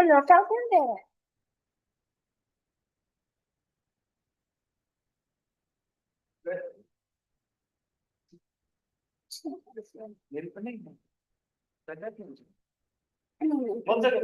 lot of them there. One second.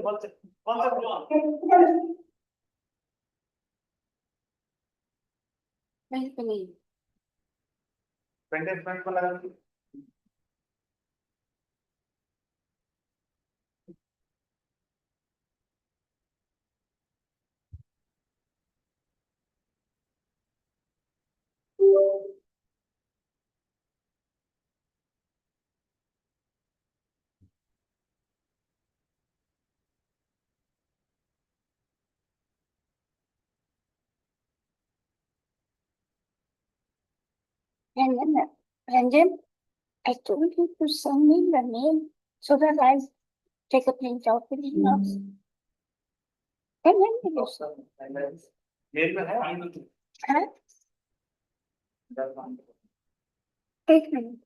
Ranjan, I told you to send me the name so that I take a print out with the notes. And then you do so. Huh? Take me.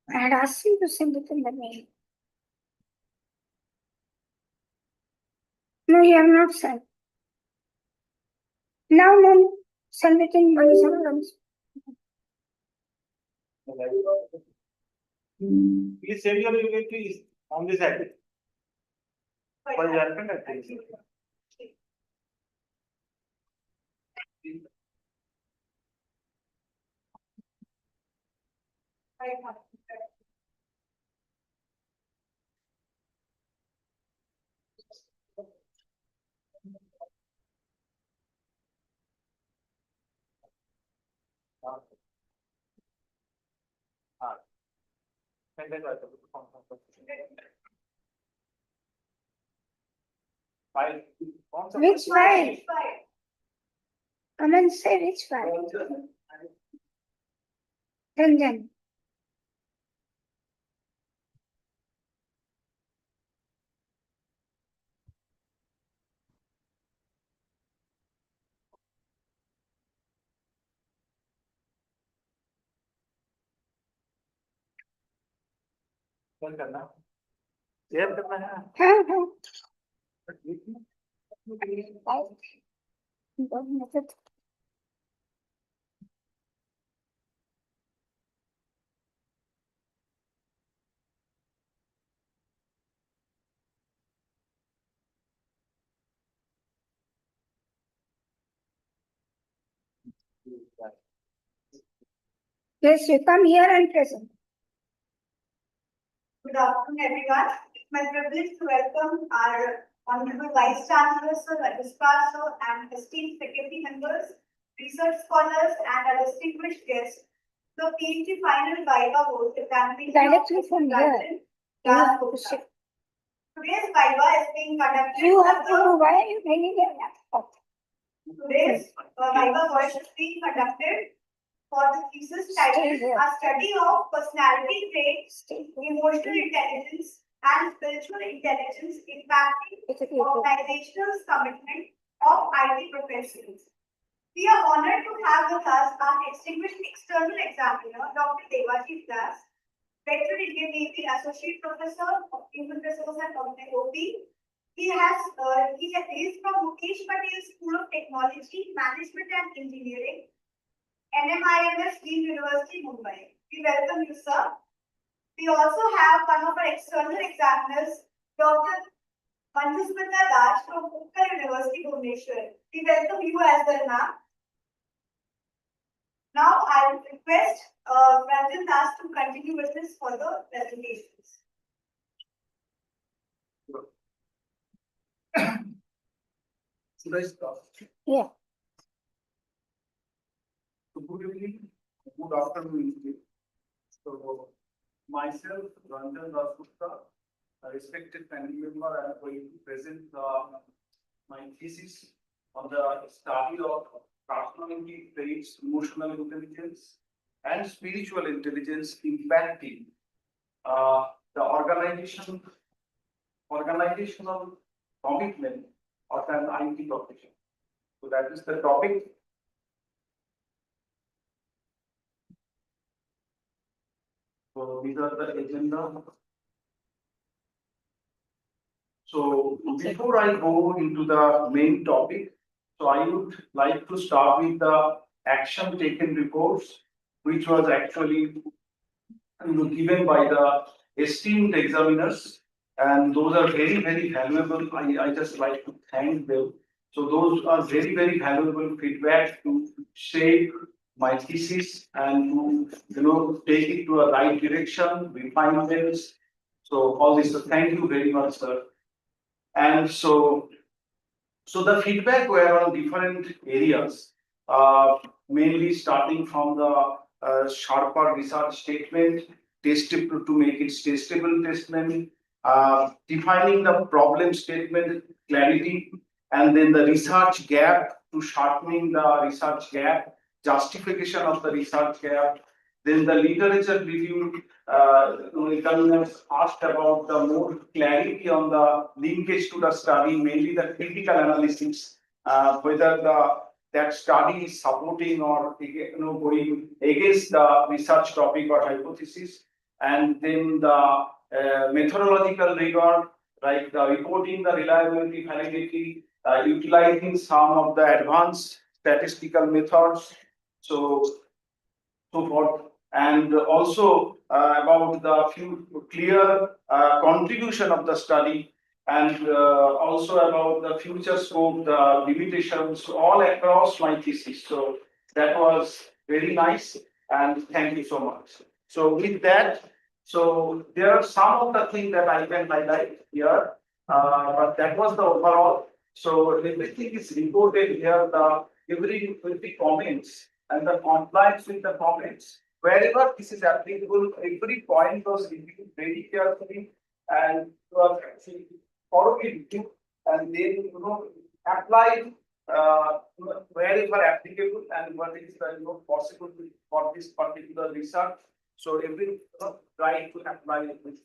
I had asked you to send it in the mail. No, you have not sent. Now, no, send it in my sentence. Please send your email please on this app. For Jharkhand, I think. Which file? Come and say which file. Ranjan. Share करना है हाँ हाँ Yes, you come here and present. Good afternoon, everyone. It's my privilege to welcome our Honorable Vice Chancellor, Sir, Registrar, Sir, and esteemed faculty members, research scholars, and our distinguished guests. The PhD final Viva Voce examination. Directly from here. Gupta. Today's Viva is being conducted. You have to know why are you bringing your laptop? Today's Viva Voce is being conducted for the thesis titled A Study of Personality Traits, Emotional Intelligence, and Spiritual Intelligence Impacting Organizational Commitment of IT Professionals. We are honored to have with us our distinguished external examiner, Dr. Devashi Das, veteran Indian Navy Associate Professor of Human Resources and OP. He is from Mukesh Patel School of Technology, Management and Engineering, NMIMS, Dean University, Mumbai. We welcome you, sir. We also have one of our external examiners, Dr. Manjusmita Das from Gupta University, Bhubaneswar. We welcome you as well, ma'am. Now, I will request Ranjan Das to continue with his further presentations. Should I start? Yeah. Good evening, good afternoon. So, myself, Ranjan Das Gupta, a respected family member, I am going to present my thesis on the study of personality traits, emotional intelligence, and spiritual intelligence impacting the organizational commitment of an IT profession. So that is the topic. So these are the agenda. So before I go into the main topic, so I would like to start with the action taken reports, which was actually given by the esteemed examiners, and those are very valuable. I just like to thank them. So those are very valuable feedback to shape my thesis and to take it to a right direction, refinements. So all this. So thank you very much, sir. And so the feedback were on different areas, mainly starting from the sharper research statement, testable to make it testable statement, defining the problem statement clarity, and then the research gap to sharpening the research gap, justification of the research gap, then the literature review. Examiners asked about the more clarity on the linkage to the study, mainly the critical analysis, whether that study is supporting or going against the research topic or hypothesis, and then the methodological rigor, like the reporting, the reliability, validity, utilizing some of the advanced statistical methods. So forth, and also about the few clear contribution of the study, and also about the future scope, the limitations, all across my thesis. So that was very nice, and thank you so much. So with that, so there are some of the things that I can highlight here, but that was the overall. So everything is reported here, the every comments and the compliance with the comments. Wherever this is applicable, every point was reviewed very carefully and was actually thoroughly reviewed, and then applied wherever applicable and what is the possible for this particular research. So every try to apply it.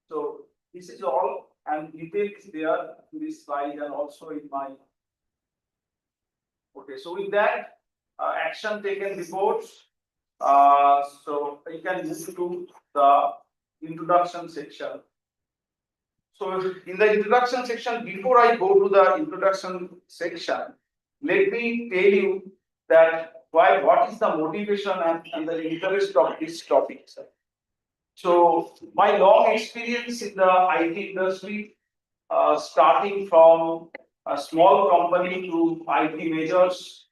So this is all, and detail is there in this slide and also in my. Okay, so with that, action taken reports. So you can move to the introduction section. So in the introduction section, before I go to the introduction section, let me tell you that what is the motivation and the interest of this topic. So my long experience in the IT industry, starting from a small company to IT majors,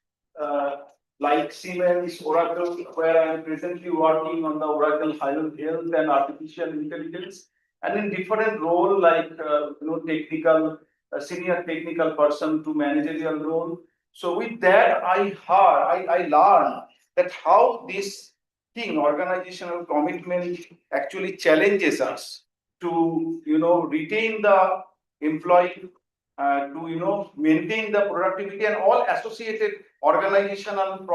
like Siemens, Oracle, where I am presently working on the Oracle Health and Artificial Intelligence, and in different role like technical, senior technical person to managerial role. So with that, I learned that how this thing, organizational commitment, actually challenges us to retain the employee, to maintain the productivity and all associated organizational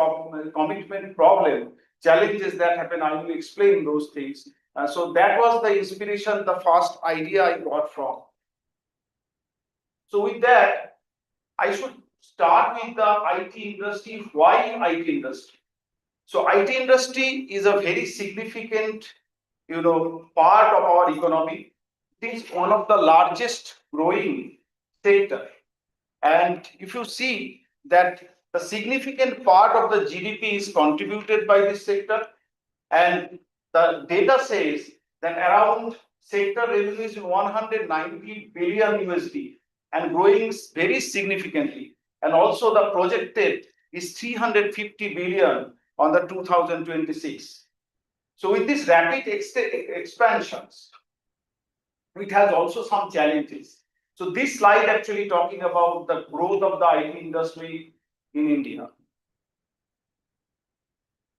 commitment problem challenges that happen. I will explain those things. So that was the inspiration, the first idea I got from. So with that, I should start with the IT industry. Why IT industry? So IT industry is a very significant, part of our economy. It is one of the largest growing sector. And if you see that the significant part of the GDP is contributed by this sector, and the data says that around sector revenue is 190 billion USD and growing very significantly. And also the projected is 350 billion on the 2026. So with this rapid expansions, it has also some challenges. So this slide actually talking about the growth of the IT industry in India.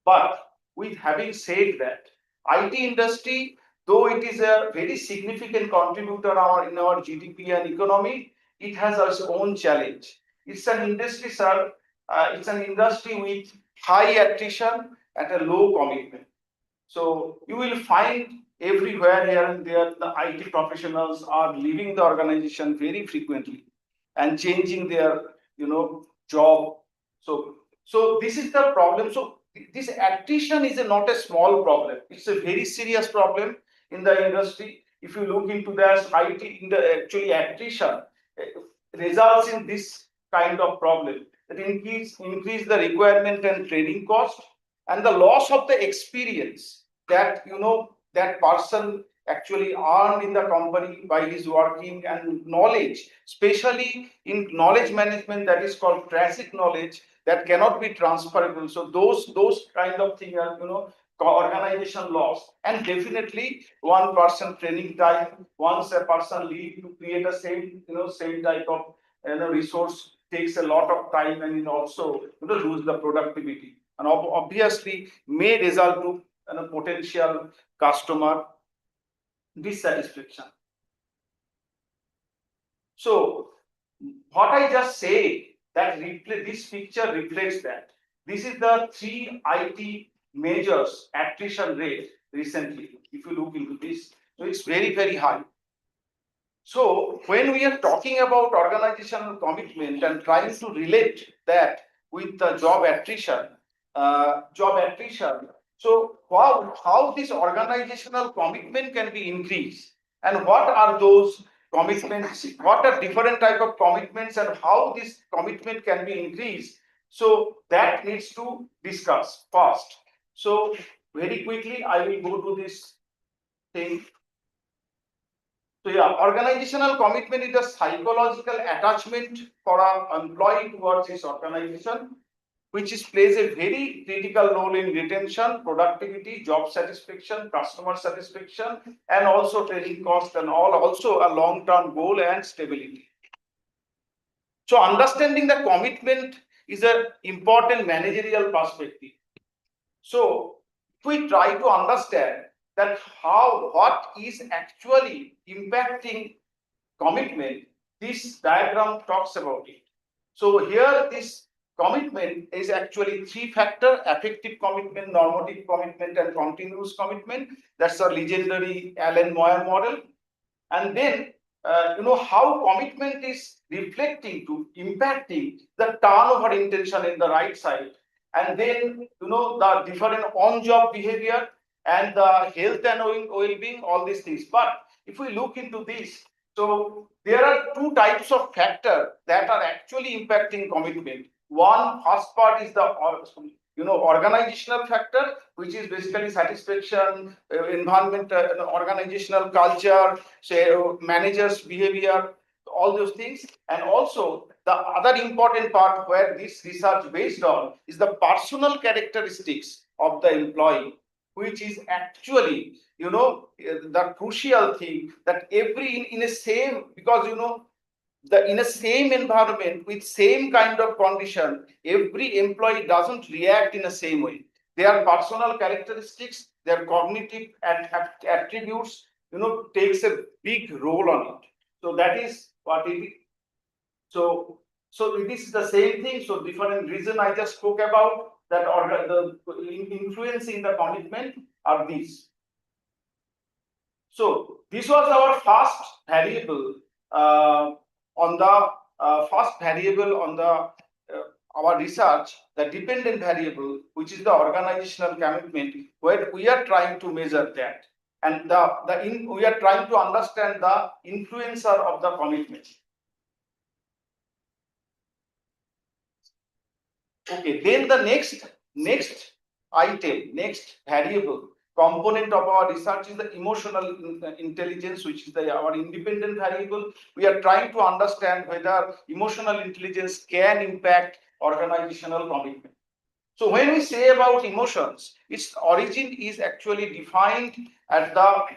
But with having said that, IT industry, though it is a very significant contributor in our GDP and economy, it has its own challenge. It's an industry, sir. It's an industry with high attrition at a low commitment. So you will find everywhere here and there the IT professionals are leaving the organization very frequently and changing their job. So this is the problem. So this attrition is not a small problem. It's a very serious problem in the industry. if you look into the IT, in the actually attrition, results in this kind of problem, that increase the requirement and training cost, and the loss of the experience that that person actually earned in the company by his working, and knowledge, especially in knowledge management, that is called classic knowledge, that cannot be transferable. So those kind of things are organization loss. And definitely 1% training time, once a person leave to create a same type of resource, takes a lot of time, and also lose the productivity, and obviously may result to potential customer dissatisfaction. So what I just say, that this picture reflects that. This is the 3 IT measures attrition rate recently. If you look into this, so it's very, very high. So when we are talking about organizational commitment and trying to relate that with the job attrition, so how this organizational commitment can be increased, and what are those commitments, what are different type of commitments, and how this commitment can be increased. So that needs to discuss first. So very quickly, I will go to this thing. So yeah, organizational commitment is a psychological attachment for an employee towards his organization, which plays a very critical role in retention, productivity, job satisfaction, customer satisfaction, and also training cost, and also a long-term goal and stability. So understanding the commitment is an important managerial perspective. So if we try to understand that what is actually impacting commitment, this diagram talks about it. So here this commitment is actually 3 factors: affective commitment, normative commitment, and continuous commitment. That's a legendary Alan Moyer model. And then how commitment is reflecting to impacting the turnover intention in the right side, and then the different on-job behavior and the health and well-being, all these things. But if we look into this, so there are 2 types of factors that are actually impacting commitment. First part is the organizational factor, which is basically satisfaction, environment, organizational culture, say managers' behavior, all those things. And also the other important part where this research based on is the personal characteristics of the employee, which is actually the crucial thing, that in a same, because in a same environment with same kind of condition, every employee doesn't react in the same way. Their personal characteristics, their cognitive attributes, takes a big role on it. So that is what it is. So this is the same thing. So different reason I just spoke about, that the influencing the commitment are these. So this was our first variable on the our research, the dependent variable, which is the organizational commitment, where we are trying to measure that, and we are trying to understand the influencer of the commitment. Okay, then the next variable component of our research is the emotional intelligence, which is our independent variable. We are trying to understand whether emotional intelligence can impact organizational commitment. So when we say about emotions, its origin is actually defined at the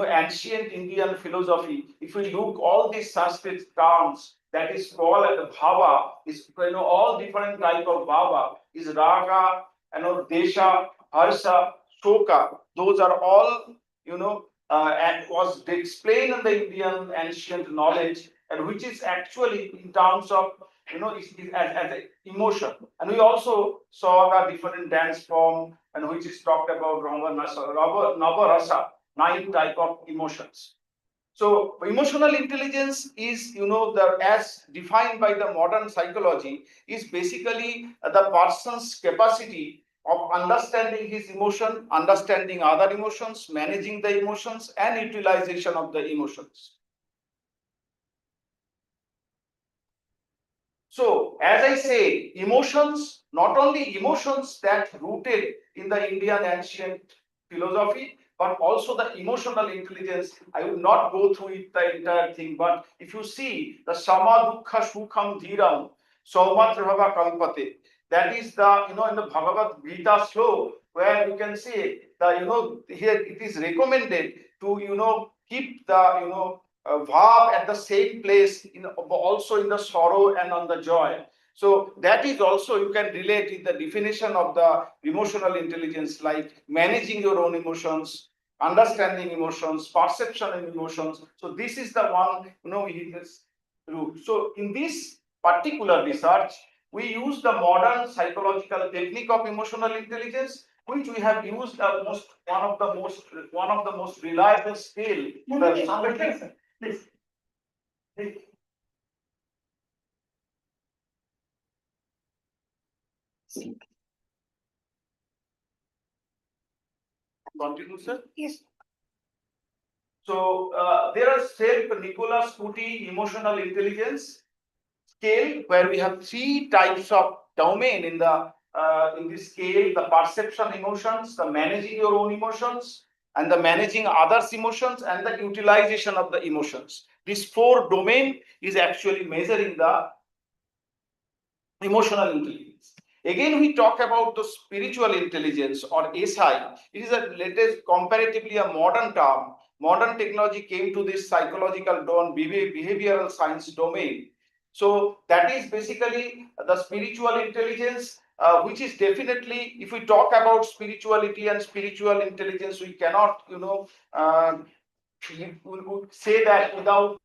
ancient Indian philosophy. If we look all these Sanskrit terms, that is called bhava, is all different type of bhava, is raga, desha, harsha, shoka. Those are all and was explained in the Indian ancient knowledge, and which is actually in terms of is as an emotion. And we also saw the different dance form, and which is talked about Navarasa, 9 type of emotions. So emotional intelligence is, as defined by the modern psychology, is basically the person's capacity of understanding his emotion, understanding other emotions, managing the emotions, and utilization of the emotions. So, as I say, emotions, not only emotions that rooted in the Indian ancient philosophy, but also the emotional intelligence. I will not go through it, the entire thing, but if you see the Sama Dukkha Sukham Dhiram, Saumatrabhava Kalpate, that is the, in the Bhagavad Gita sloka, where you can see the, here it is recommended to, keep the, verb at the same place also in the sorrow and on the joy. So that is also, you can relate in the definition of the emotional intelligence, like managing your own emotions, understanding emotions, perception and emotions. So this is the one, root. So in this particular research, we use the modern psychological technique of emotional intelligence, which we have used one of the most reliable scale. Please. Continue, sir. Yes. So there are self-Nicholas Kuti emotional intelligence scale, where we have three types of domain in this scale: the perception emotions, the managing your own emotions, and the managing others' emotions, and the utilization of the emotions. This four domain is actually measuring the emotional intelligence. Again, we talk about the spiritual intelligence or SI. It is a latest, comparatively a modern term. Modern technology came to this psychological behavioral science domain. So that is basically the spiritual intelligence, which is definitely, if we talk about spirituality and spiritual intelligence, we cannot, say that without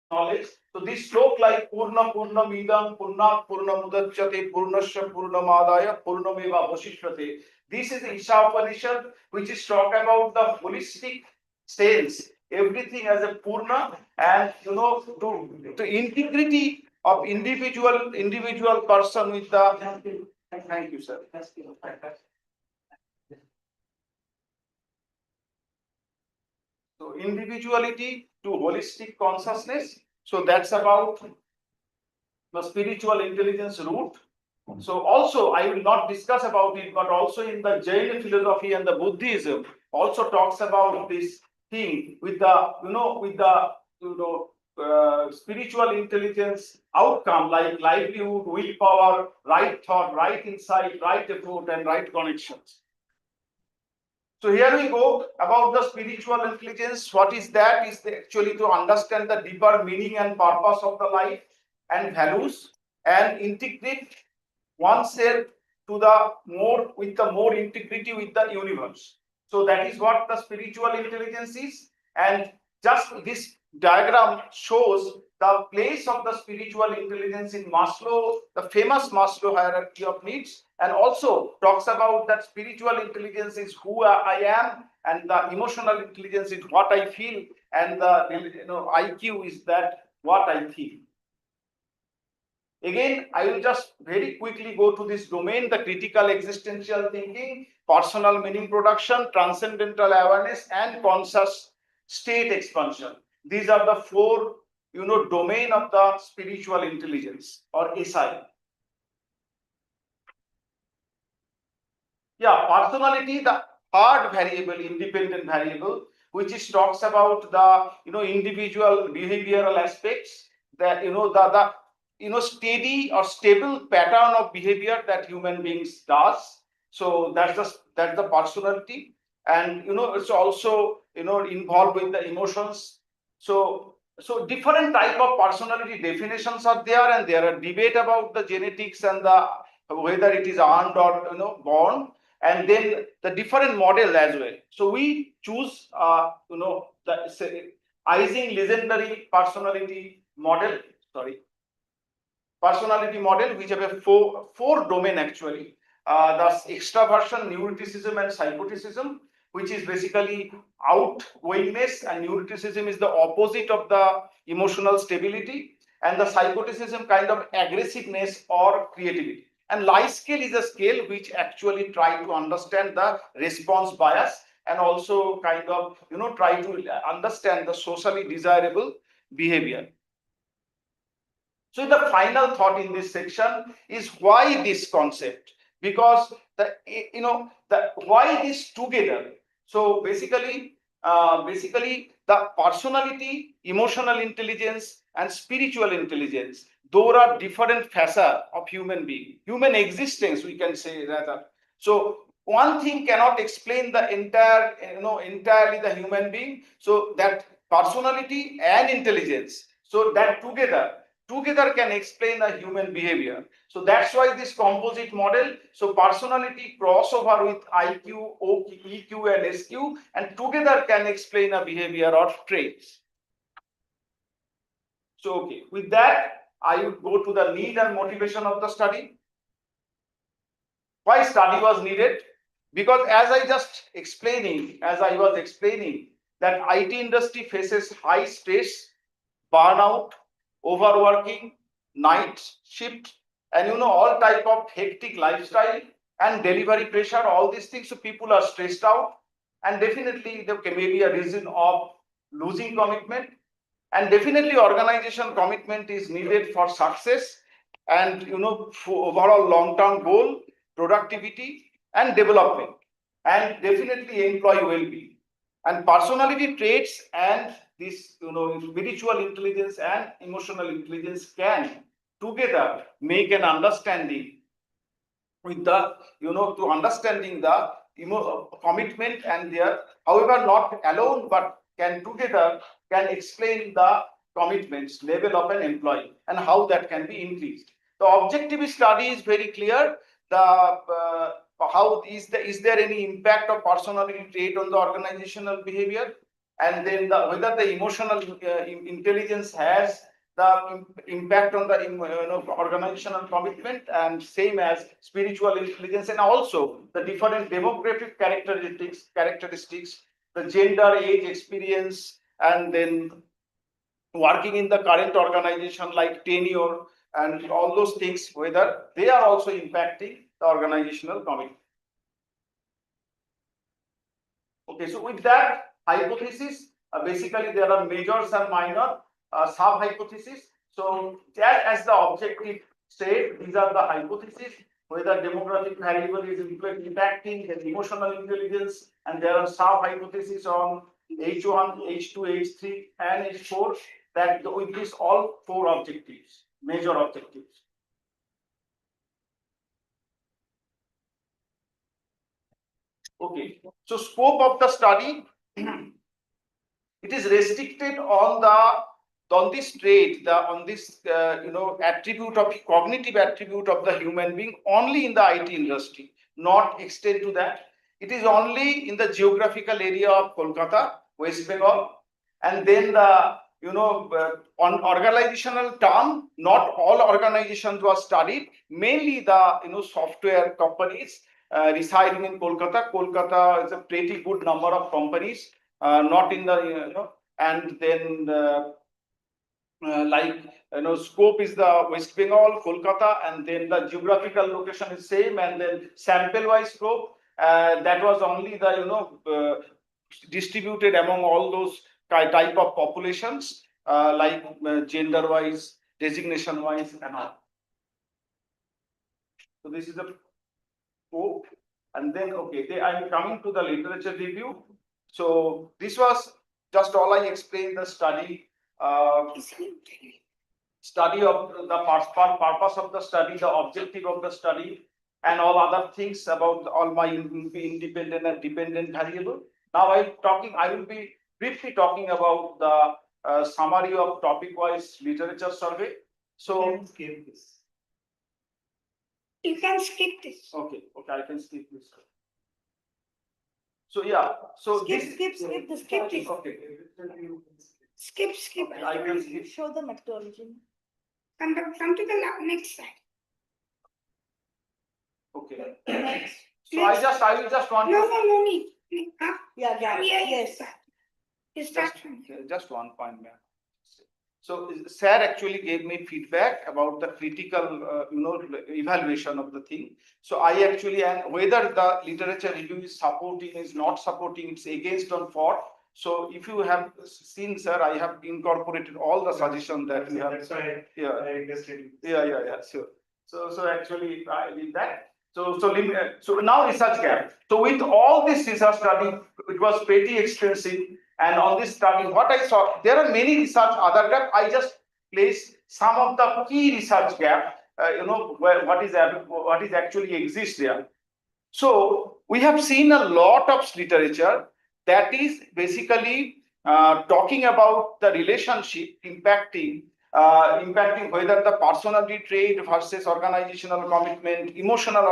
knowledge. So this sloka like Purna Purna Midam Purna Purna Mudachyate Purnasya Purnamadaya Purnameva Vasishyate. This is Isha Upanishad, which is talk about the holistic sense, everything as a Purna, and to integrity of individual person with the. Thank you, sir. So individuality to holistic consciousness. So that's about the spiritual intelligence root. So also I will not discuss about it, but also in the Jain philosophy and the Buddhism also talks about this thing with the spiritual intelligence outcome, like livelihood, willpower, right thought, right insight, right effort, and right connections. So here we go about the spiritual intelligence. What is that? Is actually to understand the deeper meaning and purpose of the life and values, and integrate oneself to the more integrity with the universe. So that is what the spiritual intelligence is. And just this diagram shows the place of the spiritual intelligence in Maslow, the famous Maslow hierarchy of needs, and also talks about that spiritual intelligence is who I am, and the emotional intelligence is what I feel, and the IQ is that what I feel. Again, I will just very quickly go to this domain: the critical existential thinking, personal meaning production, transcendental awareness, and conscious state expansion. These are the four, domain of the spiritual intelligence or SI. Yeah, personality, the third variable, independent variable, which is talks about the individual behavioral aspects, that the steady or stable pattern of behavior that human beings does. So that's the personality, and it's also involved with the emotions. So different type of personality definitions are there, and there are debate about the genetics and the whether it is earned or born, and then the different model as well. So we choose the Ising legendary personality model, which have a four domain actually. The extraversion, neuroticism, and psychoticism, which is basically outgoingness, and neuroticism is the opposite of the emotional stability, and the psychoticism kind of aggressiveness or creativity. And lie scale is a scale which actually try to understand the response bias and also kind of try to understand the socially desirable behavior. So the final thought in this section is why this concept, because the why this together. So basically the personality, emotional intelligence and spiritual intelligence, those are different facets of human being, human existence, we can say rather. So one thing cannot explain the entire entirely the human being. So that personality and intelligence, so that together can explain the human behavior. So that's why this composite model, so personality crossover with IQ, EQ and SQ, and together can explain a behavior or traits. So okay, with that I would go to the need and motivation of the study. Why study was needed? Because as I was explaining that IT industry faces high stress, burnout, overworking, night shift, and all type of hectic lifestyle and delivery pressure, all these things. So people are stressed out, and definitely there may be a reason of losing commitment, and definitely organization commitment is needed for success and for overall long-term goal, productivity and development, and definitely employee well-being. And personality traits and this spiritual intelligence and emotional intelligence can together make an understanding with the to understanding the commitment and their, however not alone but can together can explain the commitments level of an employee and how that can be increased. The objective study is very clear. The how is there any impact of personality trait on the organizational behavior, and then whether the emotional intelligence has the impact on the organizational commitment, and same as spiritual intelligence, and also the different demographic characteristics, the gender, age, experience, and then working in the current organization like tenure and all those things, whether they are also impacting the organizational commitment. Okay, so with that hypothesis, basically there are majors and minor sub hypotheses. So as the objective said, these are the hypotheses, whether demographic variable is impacting the emotional intelligence, and there are sub hypotheses on H1, H2, H3 and H4, that with this all four objectives, major objectives. Okay, so scope of the study, it is restricted on this trait, on this attribute of cognitive attribute of the human being only in the IT industry, not extend to that. It is only in the geographical area of Kolkata, West Bengal, and then the on organizational term, not all organizations were studied, mainly the software companies residing in Kolkata. Kolkata is a pretty good number of companies, not in the and then like scope is the West Bengal, Kolkata, and then the geographical location is same, and then sample wise scope that was only the distributed among all those type of populations, like gender wise, designation wise and all. So this is a scope. And then okay, I'm coming to the literature review. So this was just all I explained the study of the purpose of the study, the objective of the study, and all other things about all my independent and dependent variable. Now I will be briefly talking about the summary of topic-wise literature survey. So You can skip this. okay, I can skip this. So yeah, so Skip this this. okay. Skip. Okay, I can skip. Show the methodology. Come to the next slide. Okay. Next. So I will just want No need. Up. Yeah, Yeah, yes. It starts from just one point, ma'am. So sir actually gave me feedback about the critical, evaluation of the thing. So I actually, and whether the literature review is supporting, is not supporting, it's against or for. So if you have seen, sir, I have incorporated all the suggestions that we have. That's why Yeah. I invested. Yeah, sure. So actually, I did that. So now research gap. So with all this research study, it was pretty expensive. And on this study, what I saw, there are many research other gap. I just placed some of the key research gap. What is actually exists there. So we have seen a lot of literature that is basically talking about the relationship impacting whether the personality trait versus organizational commitment, emotional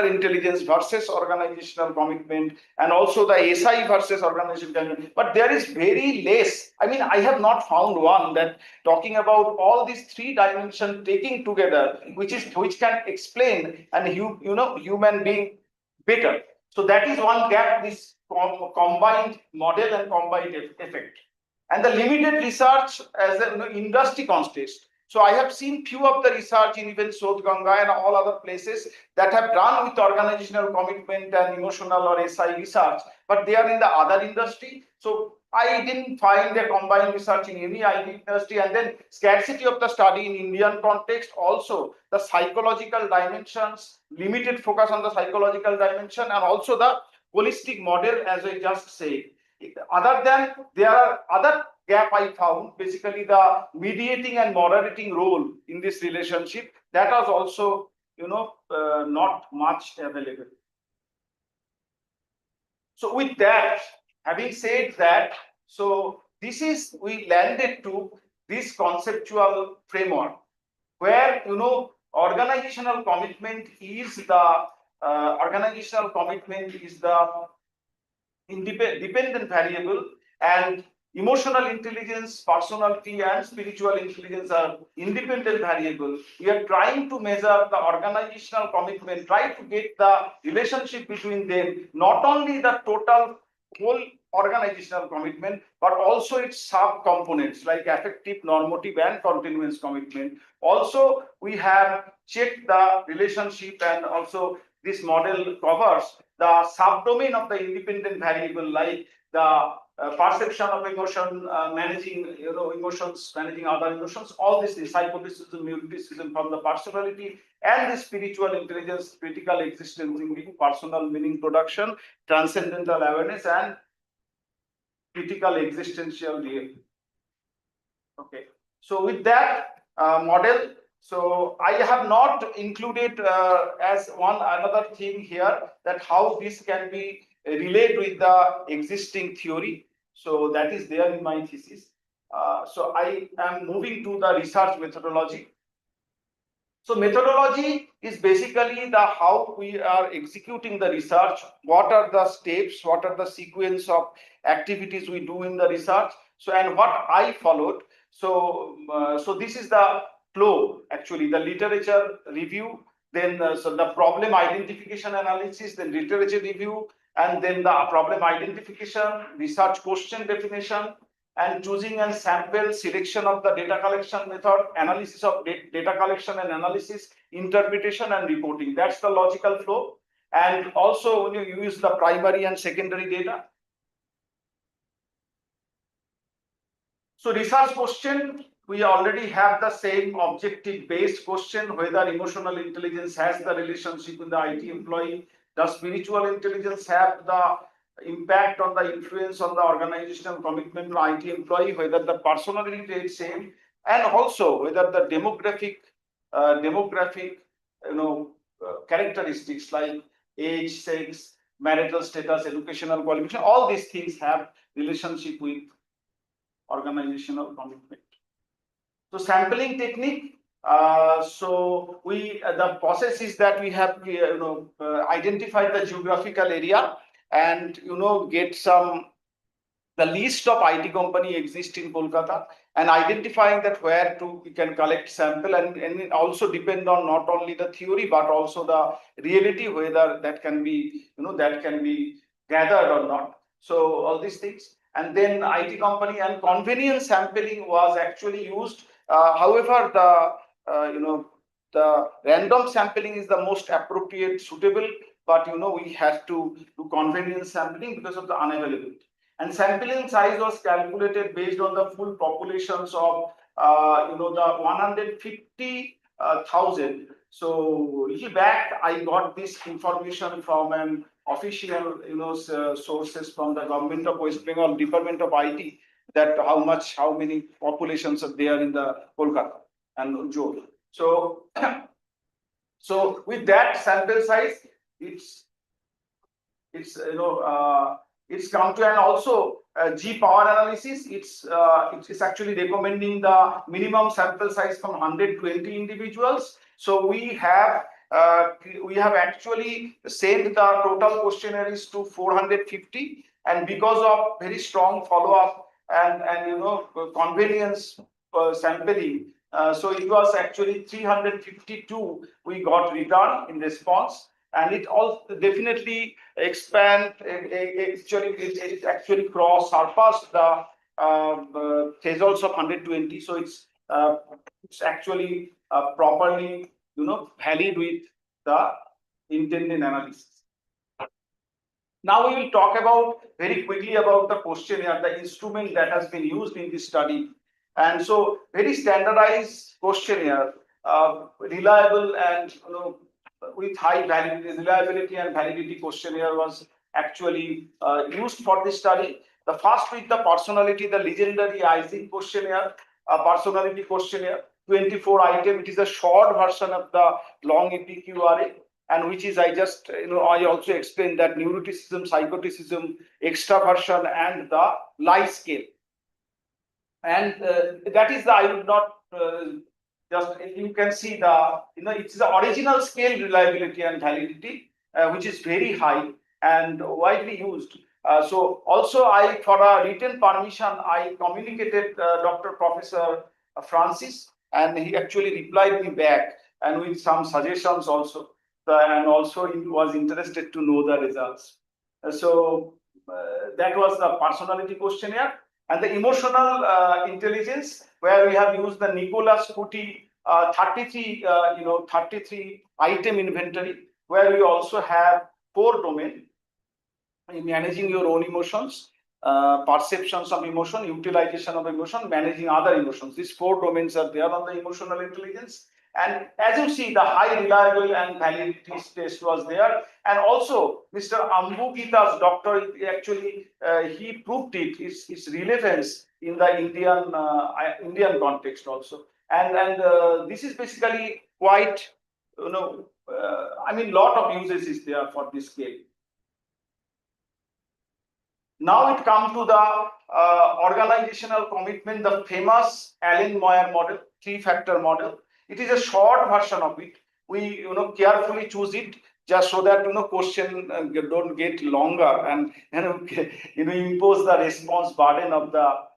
intelligence versus organizational commitment, and also the SI versus organizational commitment. But there is very less. I mean, I have not found one that talking about all these three dimensions taking together, which can explain and human being better. So that is one gap, this combined model and combined effect. And the limited research as an industry context. So I have seen few of the research in even South Ganga and all other places that have done with organizational commitment and emotional or SI research, but they are in the other industry. So I didn't find a combined research in any IT industry. And then scarcity of the study in Indian context, also the psychological dimensions, limited focus on the psychological dimension, and also the holistic model, as I just said. Other than there are other gap I found, basically the mediating and moderating role in this relationship, that was also not much available. So with that, having said that, so this is, we landed to this conceptual framework where organizational commitment is the dependent variable, and emotional intelligence, personality, and spiritual intelligence are independent variable. We are trying to measure the organizational commitment, try to get the relationship between them, not only the total whole organizational commitment, but also its sub-components like affective, normative, and continuance commitment. Also, we have checked the relationship, and also this model covers the subdomain of the independent variable, like the perception of emotion, managing emotions, managing other emotions, all this is psychoticism, neuroticism from the personality, and the spiritual intelligence, critical existence thinking, personal meaning production, transcendental awareness, and critical existential real. Okay, so with that model, so I have not included as one another thing here, that how this can be relayed with the existing theory. So that is there in my thesis. So I am moving to the research methodology. So methodology is basically the how we are executing the research, what are the steps, what are the sequence of activities we do in the research. So, and what I followed. So, so this is the flow, actually, the literature review, then so the problem identification analysis, then literature review, and then the problem identification, research question definition, and choosing and sample, selection of the data collection method, analysis of data collection and analysis, interpretation and reporting. That's the logical flow. And also when you use the primary and secondary data. So research question, we already have the same objective based question, whether emotional intelligence has the relationship with the IT employee. Does spiritual intelligence have the impact on the influence on the organizational commitment of IT employee, whether the personality is same, and also whether the demographic characteristics like age, sex, marital status, educational qualification, all these things have relationship with organizational commitment. So sampling technique. So we the process is that we have identified the geographical area, and get the list of IT company exist in Kolkata, and identifying that where to we can collect sample, and it also depend on not only the theory but also the reality, whether that can be gathered or not. So all these things. and then IT company, and convenience sampling was actually used. However, the random sampling is the most appropriate, suitable, but we had to do convenience sampling because of the unavailability. And sampling size was calculated based on the full populations of the 150,000. So little back, I got this information from an official sources from the government of West Bengal Department of IT, that how many populations are there in the Kolkata and Jodh. So so with that sample size, it's it's come to, and also G power analysis. It's actually recommending the minimum sample size from 120 individuals. So we have actually sent the total questionnaires to 450, and because of very strong follow up and convenience sampling, so it was actually 352 we got return in response, and it also definitely expand. It actually surpassed the thresholds of 120. So it's actually properly valid with the intended analysis. Now we will talk about very quickly about the questionnaire, the instrument that has been used in this study. And so very standardized questionnaire, reliable and with high reliability and validity questionnaire was actually used for this study. The first with the personality, the legendary Isaac questionnaire, personality questionnaire, 24 item. It is a short version of the long EPQRA, and which is I also explained that neuroticism, psychoticism, extraversion, and the lie scale. And that is the, I would not just, you can see the, it's the original scale reliability and validity, which is very high and widely used. So also for a written permission, I communicated Dr. Professor Francis, and he actually replied me back and with some suggestions also. And also he was interested to know the results. So that was the personality questionnaire. And the emotional intelligence, where we have used the Nicholas Kuti 33 item inventory, where we also have 4 domains: managing your own emotions, perceptions of emotion, utilization of emotion, managing other emotions. These 4 domains are there on the emotional intelligence. And as you see, the high reliable and validity test was there. And also, Mr. Ambugita's doctor actually he proved its relevance in the Indian context also. And this is basically quite lot of uses is there for this scale. Now it comes to the organizational commitment, the famous Allen Moyer model, 3-factor model. It is a short version of it. We carefully choose it just so that question don't get longer and impose the response burden of the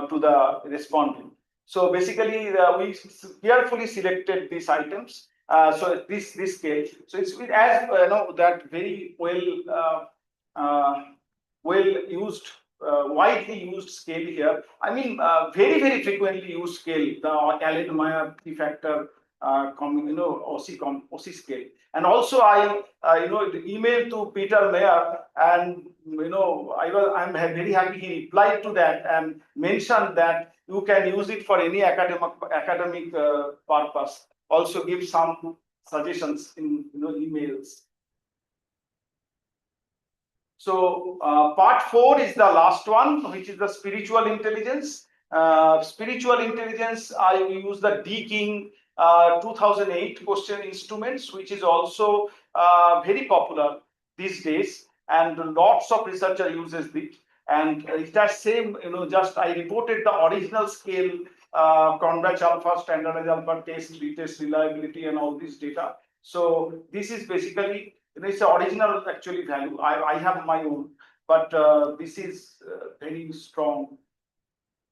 to the respondent. So basically, we carefully selected these items. So this scale. So it's as that very well used, widely used scale here. I mean, very frequently used scale, the Allen Meyer 3-factor OC scale. And also I emailed to Peter Mayer, and I'm very happy he replied to that and mentioned that you can use it for any academic purpose. Also give some suggestions in emails. So part 4 is the last one, which is the spiritual intelligence. Spiritual intelligence, I use the D King 2008 question instruments, which is also very popular these days, and lots of researcher uses it. And it has same, just I reported the original scale, Convex alpha, standardized alpha, test, retest, reliability, and all this data. So this is basically, it's the original actually value. I have my own, but this is very strong.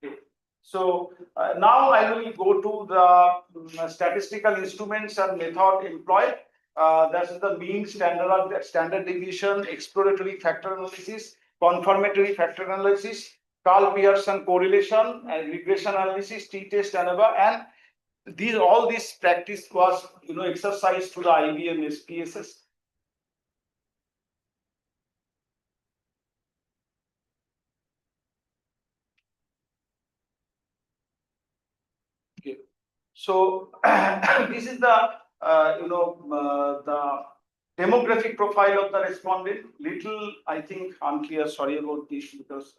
Okay. So now I will go to the statistical instruments and method employed. That's the mean, standard deviation, exploratory factor analysis, confirmatory factor analysis, Carl Pearson correlation and regression analysis, t-test, ANOVA, and all this practice was exercised to the IBM SPSS. Okay. So this is the the demographic profile of the respondent. Little, I think, unclear. Sorry about this because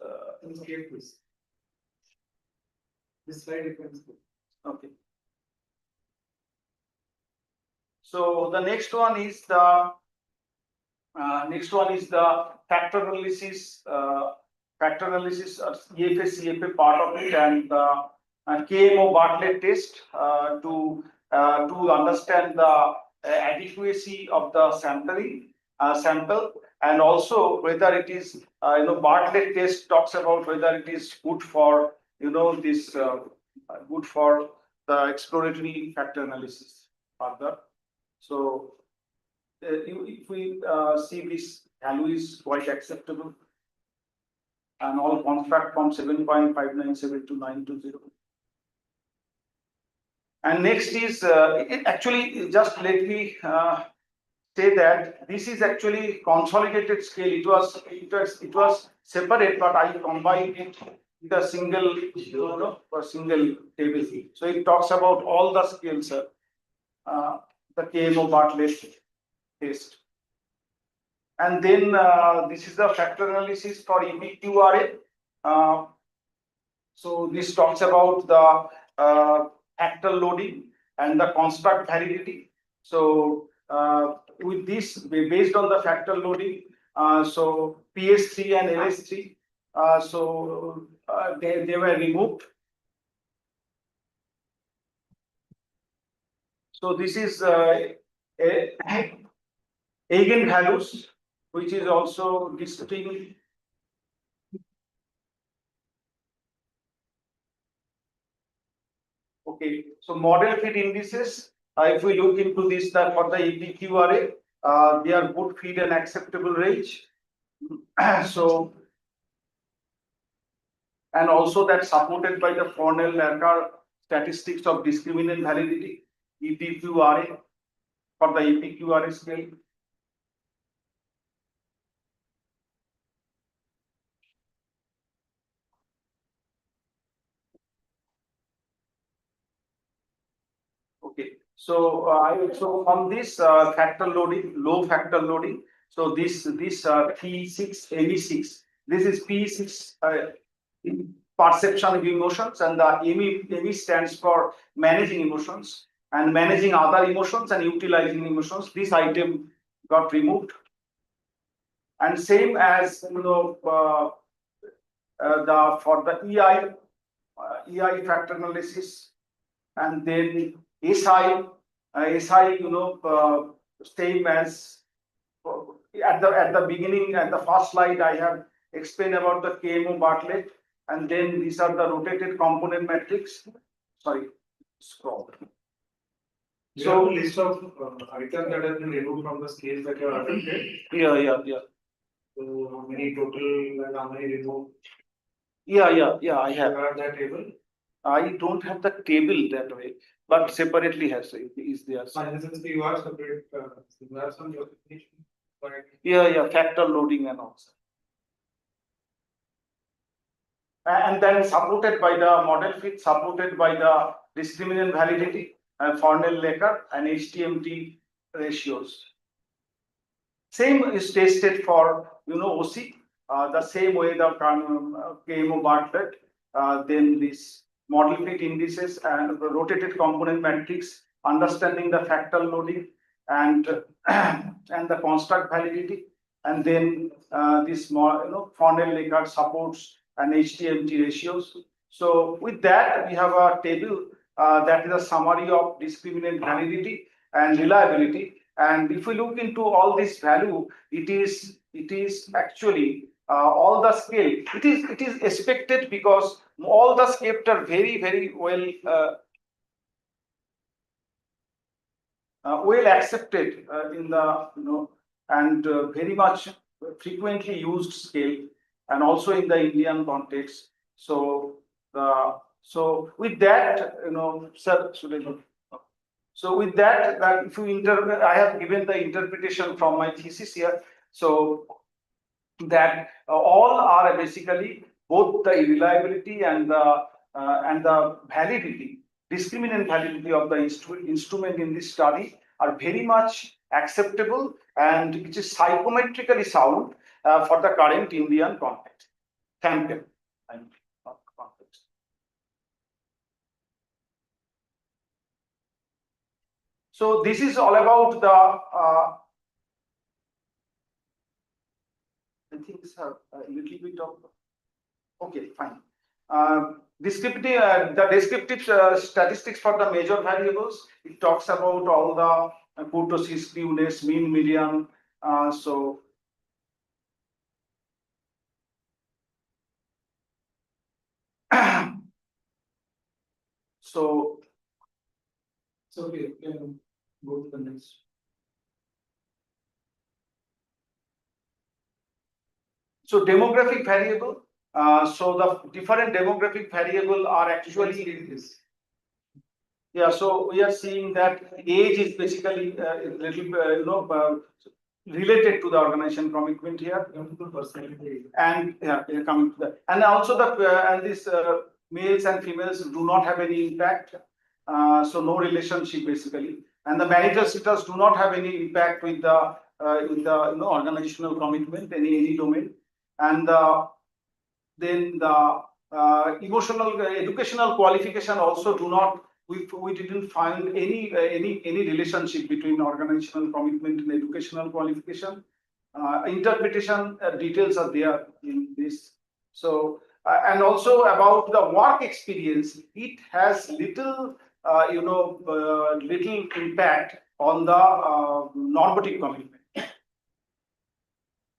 This slide you can see. okay. So the next one is the factor analysis. Factor analysis, EFA, CFA part of it, and the KMO Bartlett test to understand the adequacy of the sample, and also whether it is Bartlett test talks about whether it is good for this good for the exploratory factor analysis further. So if we see this value is quite acceptable, and all construct from 7.597 to 920. And next is actually just let me say that this is actually consolidated scale. It was separate, but I combined it with a single table. So it talks about all the scales, the KMO Bartlett test. And then this is the factor analysis for EPQRA. So this talks about the factor loading and the construct validity. So with this, based on the factor loading, so PS3 and LS3, they were removed. So this is eigenvalues, which is also distinct. Okay, so model fit indices. If we look into this, that for the EPQRA, they are good fit and acceptable range. So, and also that supported by the Cornell-Lärker statistics of discriminant validity, EPQRA, for the EPQRA scale. Okay, so from this factor loading, low factor loading. So this P6 ME6. This is P6 perception of emotions, and the ME stands for managing emotions and managing other emotions and utilizing emotions. This item got removed, and same as for the EI factor analysis, and then SI, same as at the beginning, at the first slide, I have explained about the KMO Bartlett, and then these are the rotated component matrix. Sorry, scroll. You have a list of items that have been removed from the scales that you have attempted. Yeah. So how many total and how many removed? Yeah, I have. You have that table? I don't have the table that way, but separately has is there. Since you are separate, you have some justification. Yeah, factor loading and all. And then supported by the model fit, supported by the discriminant validity, Cornell-Lärker and HTMT ratios. Same is tested for OC, the same way the KMO Bartlett, then this model fit indices and the rotated component matrix, understanding the factor loading and the construct validity, and then this Cornell-Lärker supports and HTMT ratios. So with that, we have a table that is a summary of discriminant validity and reliability. And if we look into all this value, it is actually all the scale. It is expected because all the scapes are very well well accepted in the and very much frequently used scale. and also in the Indian context. So so with that, sir, should I go? So with that, if you I have given the interpretation from my thesis here. So that all are basically both the reliability and the validity, discriminant validity of the instrument in this study are very much acceptable, and which is psychometrically sound for the current Indian context. Thank you. Context. So this is all about the I think it's a little bit of, okay, fine. The descriptive statistics for the major variables, it talks about all the kurtosis, skewness, mean, median. So okay, can go to the next. So demographic variable. So the different demographic variable are actually. Yeah, so we are seeing that age is basically a little, related to the organization commitment here, and yeah, coming to that, and also and this males and females do not have any impact, so no relationship basically, and the manager status do not have any impact with the organizational commitment any domain, and then the emotional educational qualification also do not. We didn't find any relationship between organizational commitment and educational qualification. Interpretation details are there in this. So and also about the work experience, it has little little impact on the normative commitment.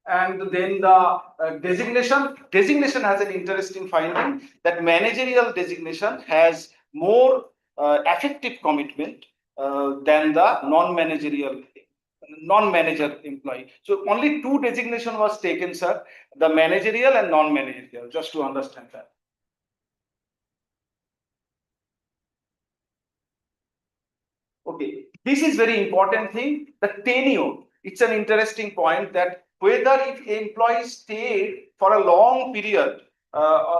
And then the designation has an interesting finding that managerial designation has more affective commitment than the non-manager employee. So only two designation was taken, sir, the managerial and non-managerial, just to understand that. Okay, this is very important thing, the tenure. It's an interesting point that whether if employees stay for a long period,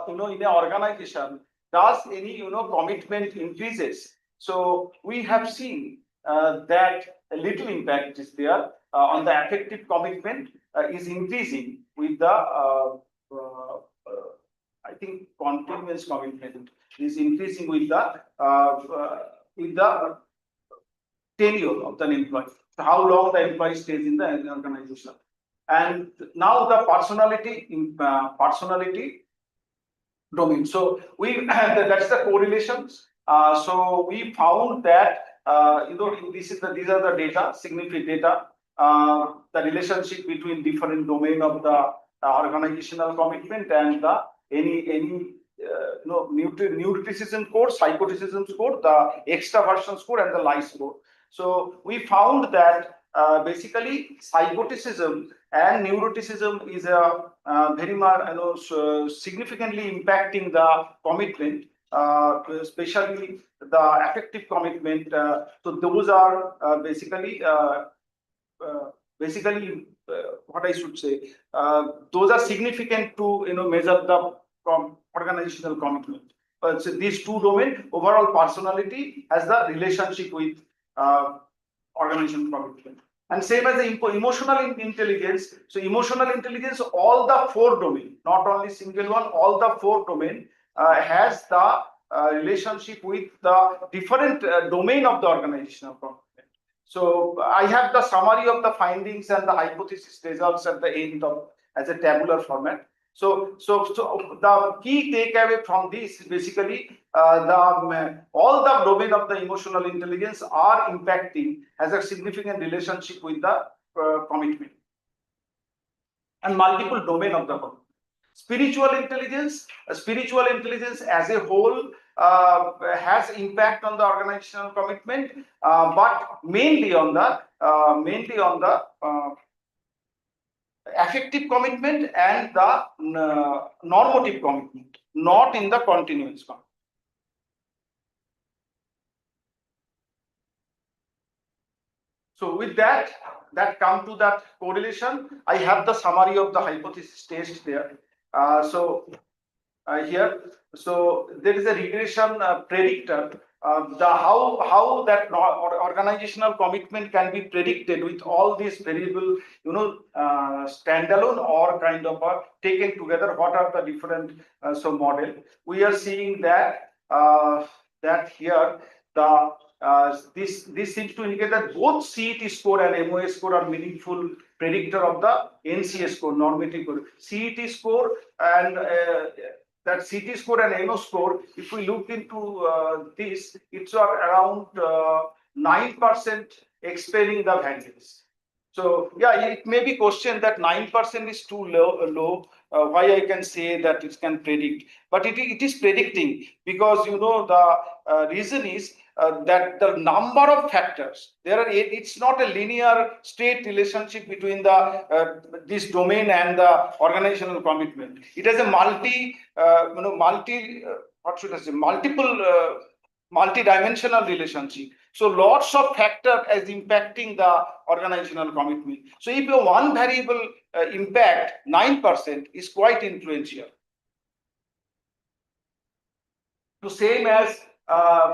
in an organization, does any commitment increases. So we have seen that a little impact is there on the affective commitment is increasing with the I think continuous commitment is increasing with the tenure of the employee. So how long the employee stays in the organization. And now the personality domain. So that's the correlations. So we found that these are the data, significant data, the relationship between different domain of the organizational commitment and the any neuroticism score, psychoticism score, the extraversion score, and the life score. So we found that basically psychoticism and neuroticism is a very much significantly impacting the commitment, especially the affective commitment. So those are basically what I should say. Those are significant to measure the organizational commitment. So these two domains, overall personality has the relationship with organizational commitment. And same as the emotional intelligence. So emotional intelligence, all the four domain, not only single one, all the four domain has the relationship with the different domain of the organizational commitment. So I have the summary of the findings and the hypothesis results at the end of as a tabular format. So the key takeaway from this is basically all the domain of the emotional intelligence are impacting, has a significant relationship with the commitment and multiple domain of the commitment. Spiritual intelligence as a whole has impact on the organizational commitment, but mainly on the affective commitment and the normative commitment, not in the continuous commitment. So with that come to that correlation. I have the summary of the hypothesis test there. Here, so there is a regression predictor. The how that organizational commitment can be predicted with all these variable, standalone or kind of taken together. What are the different model? We are seeing that that here the this seems to indicate that both CET score and MOA score are meaningful predictor of the NCA score, normative score. CET score and that CT score and NO score, if we look into this, it's around 9% explaining the variance. So yeah, it may be questioned that 9% is too low. Why I can say that it can predict, but it is predicting because the reason is that the number of factors it's not a linear straight relationship between the this domain and the organizational commitment. It has a multiple multi-dimensional relationship. So lots of factors as impacting the organizational commitment. So if your one variable impact 9% is quite influential. So same as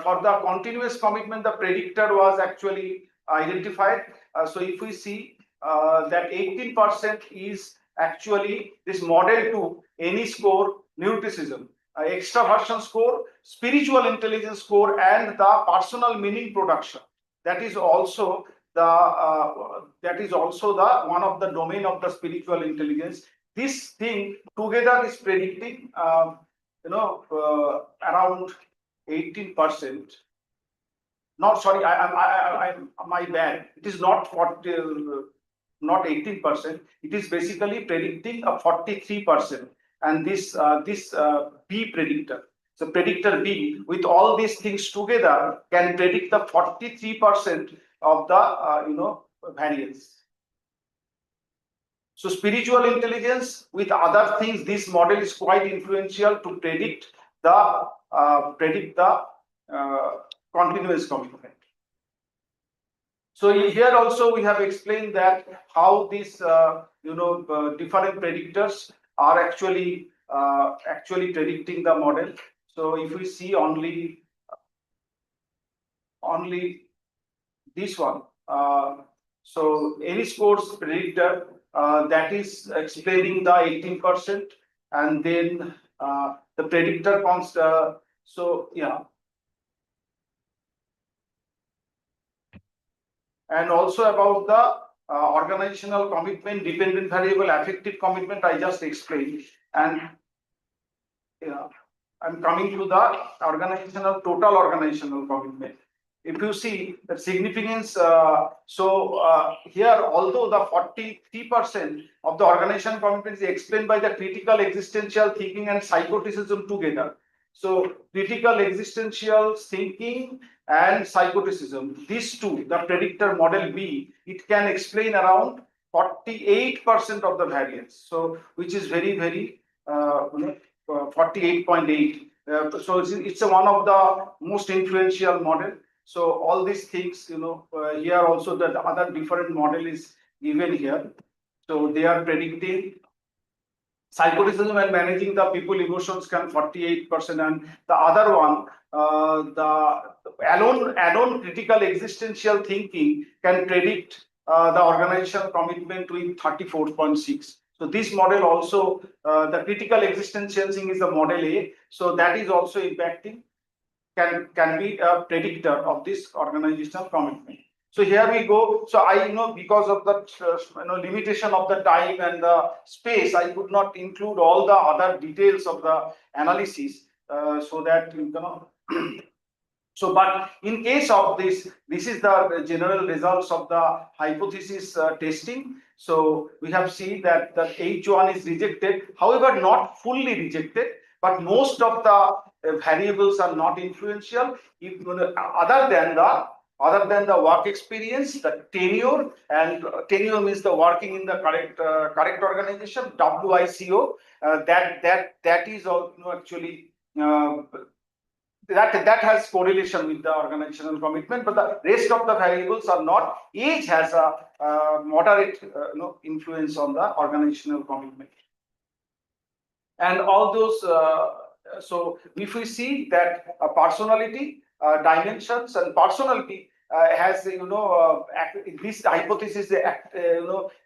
for the continuous commitment, the predictor was actually identified. So if we see that 18% is actually this model 2, any score, neuroticism, extraversion score, spiritual intelligence score, and the personal meaning production. That is also the one of the domain of the spiritual intelligence. This thing together is predicting around 18%. Not sorry, I my bad. It is not not 18%. It is basically predicting a 43%. And this B predictor. So predictor B with all these things together can predict the 43% of the variance. So spiritual intelligence with other things, this model is quite influential to predict the continuous commitment. So here also we have explained that how these different predictors are actually predicting the model. So if we see only this one, so any scores predictor that is explaining the 18%, and then the predictor constant. So yeah, and also about the organizational commitment, dependent variable, affective commitment, I just explained. And yeah, I'm coming to the total organizational commitment. If you see the significance, here, although the 43% of the organization commitment is explained by the critical existential thinking and psychoticism together. So critical existential thinking and psychoticism, these two, the predictor model B, it can explain around 48% of the variance. So which is very, very 48.8. So it's one of the most influential model. So all these things, here also the other different model is given here. So they are predicting psychoticism and managing the people emotions can 48%, and the other one, the alone critical existential thinking can predict the organizational commitment with 34.6. So this model also, the critical existential thing is the model A. So that is also impacting, can be a predictor of this organizational commitment. So here we go. So I because of the limitation of the time and the space, I could not include all the other details of the analysis, so that So, but in case of this is the general results of the hypothesis testing. So we have seen that the H1 is rejected, however, not fully rejected, but most of the variables are not influential, if, other than the other than the work experience, the tenure, and tenure means the working in the correct organization, WICO. That is all, actually. That has correlation with the organizational commitment, but the rest of the variables are not. Age has a moderate influence on the organizational commitment, and all those. So if we see that personality dimensions and personality has this hypothesis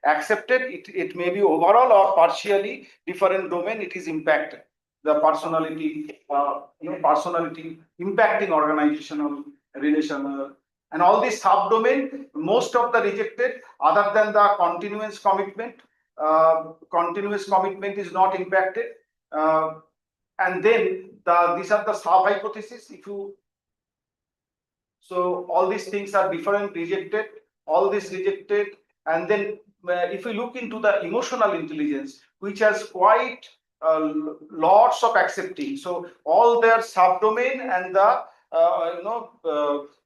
accepted, it may be overall or partially different domain, it is impacted. The personality personality impacting organizational relation, and all these subdomain, most of the rejected other than the continuous commitment. Continuous commitment is not impacted. And then these are the sub hypotheses. So all these things are different, rejected, all this rejected. And then if we look into the emotional intelligence, which has quite lots of accepting. So all their subdomain and the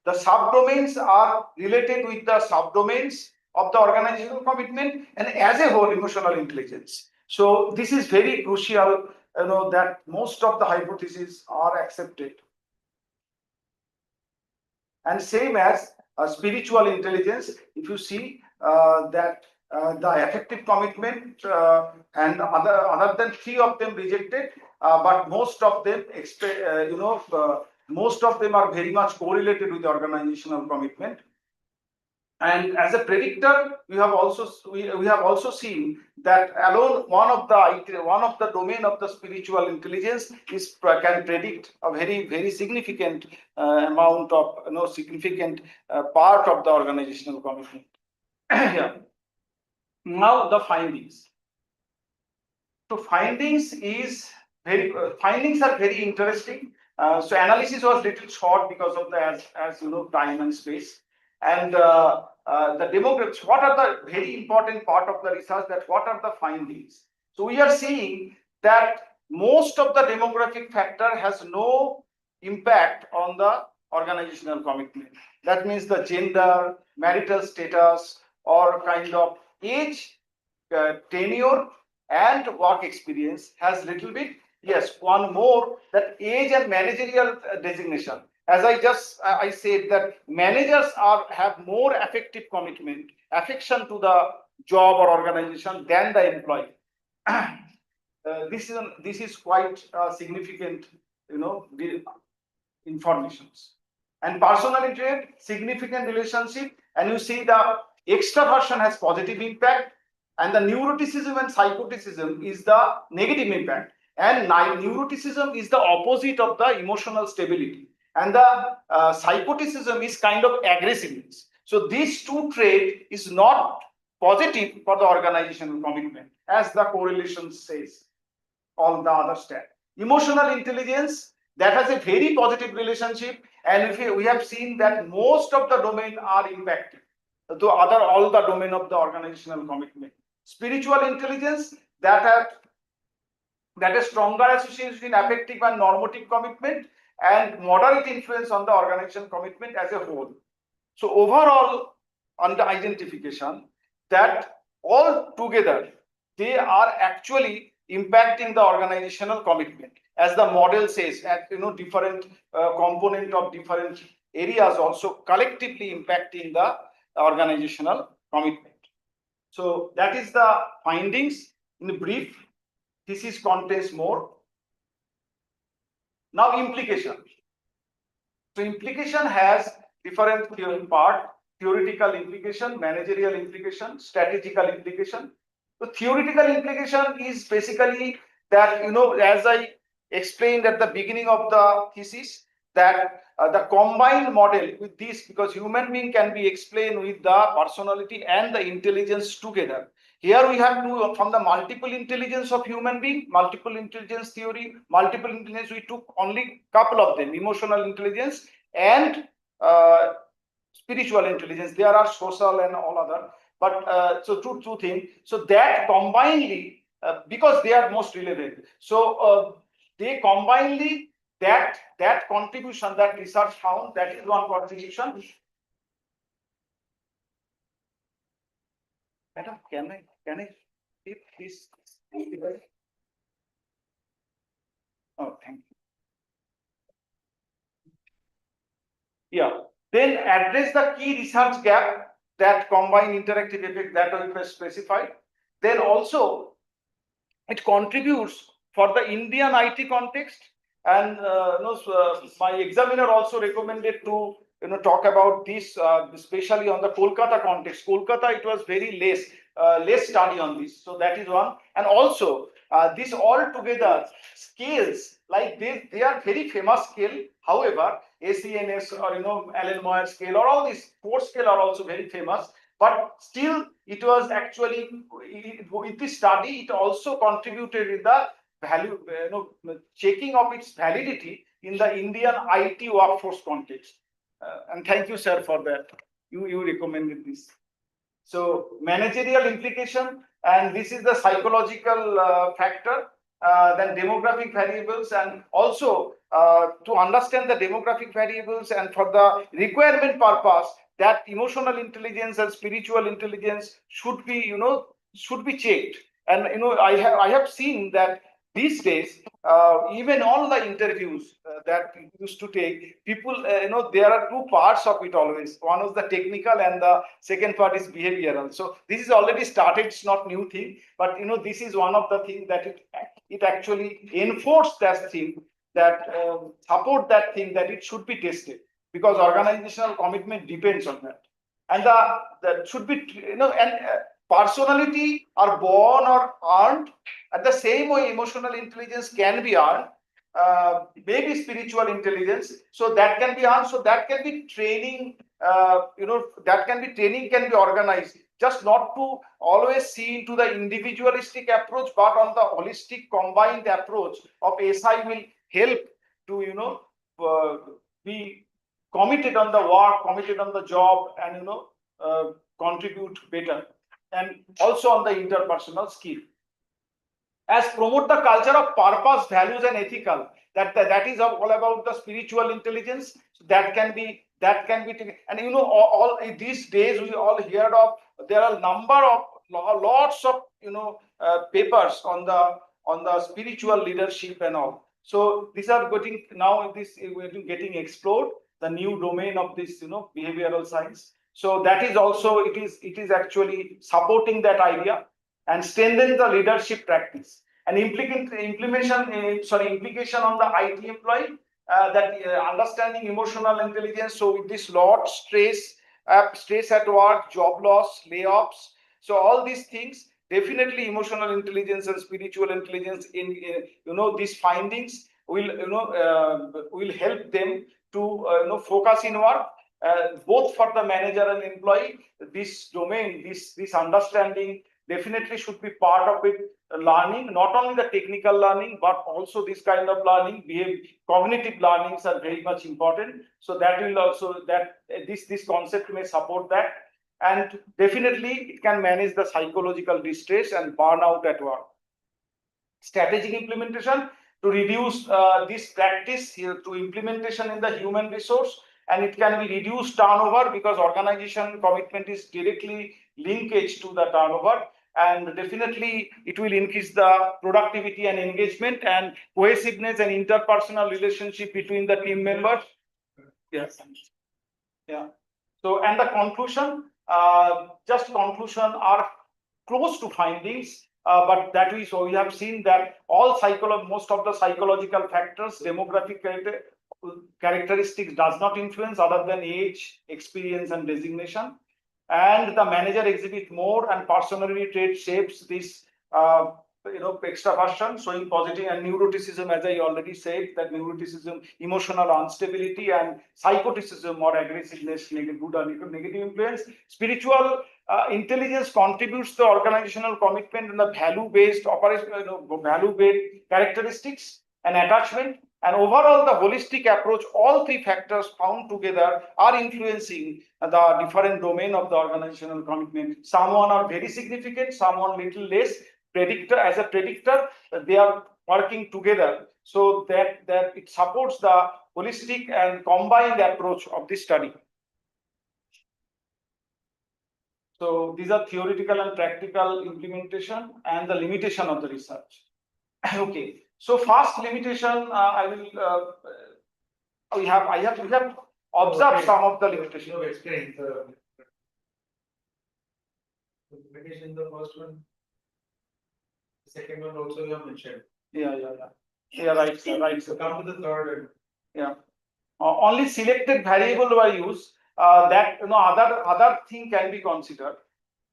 subdomains are related with the subdomains of the organizational commitment and as a whole emotional intelligence. So this is very crucial, that most of the hypotheses are accepted. And same as spiritual intelligence, if you see that the effective commitment and other than 3 of them rejected, but most of them most of them are very much correlated with the organizational commitment. And as a predictor, we have also seen that alone one of the domain of the spiritual intelligence can predict a very significant amount of significant part of the organizational commitment. Yeah. Now the findings. So findings are very interesting. So analysis was little short because of the as time and space. And the demographics, what are the very important part of the research, that what are the findings? So we are seeing that most of the demographic factor has no impact on the organizational commitment. That means the gender, marital status, or kind of age, tenure, and work experience has little bit. Yes, one more, that age and managerial designation. As I said that managers have more affective commitment, affection to the job or organization than the employee. This is quite significant, informations. And personality trait, significant relationship, and you see the extraversion has positive impact, and the neuroticism and psychoticism is the negative impact. And neuroticism is the opposite of the emotional stability, and the psychoticism is kind of aggressiveness. So these 2 traits is not positive for the organizational commitment, as the correlation says. All the other stat. Emotional intelligence, that has a very positive relationship, and if we have seen that most of the domain are impacted to all the domain of the organizational commitment. Spiritual intelligence, that has stronger association in affective and normative commitment, and moderate influence on the organization commitment as a whole. So overall, under identification, that all together they are actually impacting the organizational commitment, as the model says, at different component of different areas also collectively impacting the organizational commitment. So that is the findings in brief. Thesis contains more. Now implication. So implication has different part: theoretical implication, managerial implication, strategical implication. So theoretical implication is basically that, as I explained at the beginning of the thesis, that the combined model with this, because human being can be explained with the personality and the intelligence together. Here we have to, from the multiple intelligence of human being, multiple intelligence theory, multiple intelligence, we took only couple of them: emotional intelligence and spiritual intelligence. There are social and all other, but so two things. So that combinedly, because they are most relevant, so they combinedly, that contribution, that research found, that is one contribution. Madam, can I keep this? Oh, thank you. Yeah. Then address the key research gap that combine interactive effect that we specified. Then also it contributes for the Indian IT context, and my examiner also recommended to talk about this, especially on the Kolkata context. Kolkata, it was very less study on this, so that is one. And also this all together scales like they are very famous scale. However, ACNS or Allen Moyer scale or all these four scale are also very famous. But still, it was actually with this study, it also contributed in the value, checking of its validity in the Indian IT workforce context. And thank you, sir, for that. You recommended this. So managerial implication, and this is the psychological factor. Then demographic variables, and also to understand the demographic variables and for the requirement purpose, that emotional intelligence and spiritual intelligence should be checked. And I have seen that these days, even all the interviews that we used to take, people, there are two parts of it always. One is the technical, and the second part is behavioral. So this is already started. It's not new thing, but this is one of the things that it actually enforced that thing, that support that thing, that it should be tested, because organizational commitment depends on that. And that should be, and personality are born or earned. At the same way, emotional intelligence can be earned, maybe spiritual intelligence, so that can be earned, so that can be training, that can be training, can be organized, just not to always see into the individualistic approach, but on the holistic combined approach of SI will help to be committed on the work, committed on the job, and contribute better, and also on the interpersonal skill. As promote the culture of purpose, values, and ethical. That is all about the spiritual intelligence. So that can be, and all these days we all heard of. There are lots of papers on the spiritual leadership and all. So these are getting explored, the new domain of this behavioral science. So that is also, it is actually supporting that idea and strengthen the leadership practice. And implication on the IT employee, that understanding emotional intelligence. So with this lot stress at work, job loss, layoffs. So all these things, definitely emotional intelligence and spiritual intelligence in these findings will help them to focus in work. Both for the manager and employee, this domain, this understanding definitely should be part of it. Learning, not only the technical learning, but also this kind of learning, cognitive learnings are very much important. So that will also, that this concept may support that, and definitely it can manage the psychological distress and burnout at work. Strategic implementation to reduce this practice to implementation in the human resource, and it can be reduced turnover, because organization commitment is directly linkage to the turnover, and definitely it will increase the productivity and engagement and cohesiveness and interpersonal relationship between the team members. Yes. Yeah. So, and the conclusion, conclusion are close to findings, but that is, so we have seen that most of the psychological factors, demographic characteristics does not influence other than age, experience, and designation. And the manager exhibit more, and personality trait shapes this extraversion, showing positive, and neuroticism, as I already said, that neuroticism, emotional instability, and psychoticism or aggressiveness, good or negative influence. Spiritual intelligence contributes to organizational commitment and the value-based operation, value-based characteristics and attachment. And overall, the holistic approach, all three factors found together are influencing the different domain of the organizational commitment. Someone are very significant, someone little less. As a predictor, they are working together, so that it supports the holistic and combined approach of this study. So these are theoretical and practical implementation and the limitation of the research. Okay, so first limitation, I will. We have observed some of the limitations. No, explain the limitation, the first one. The second one also you have mentioned. Yeah, right, sir, right. So come to the third. Yeah. Only selected variable were used. That other thing can be considered,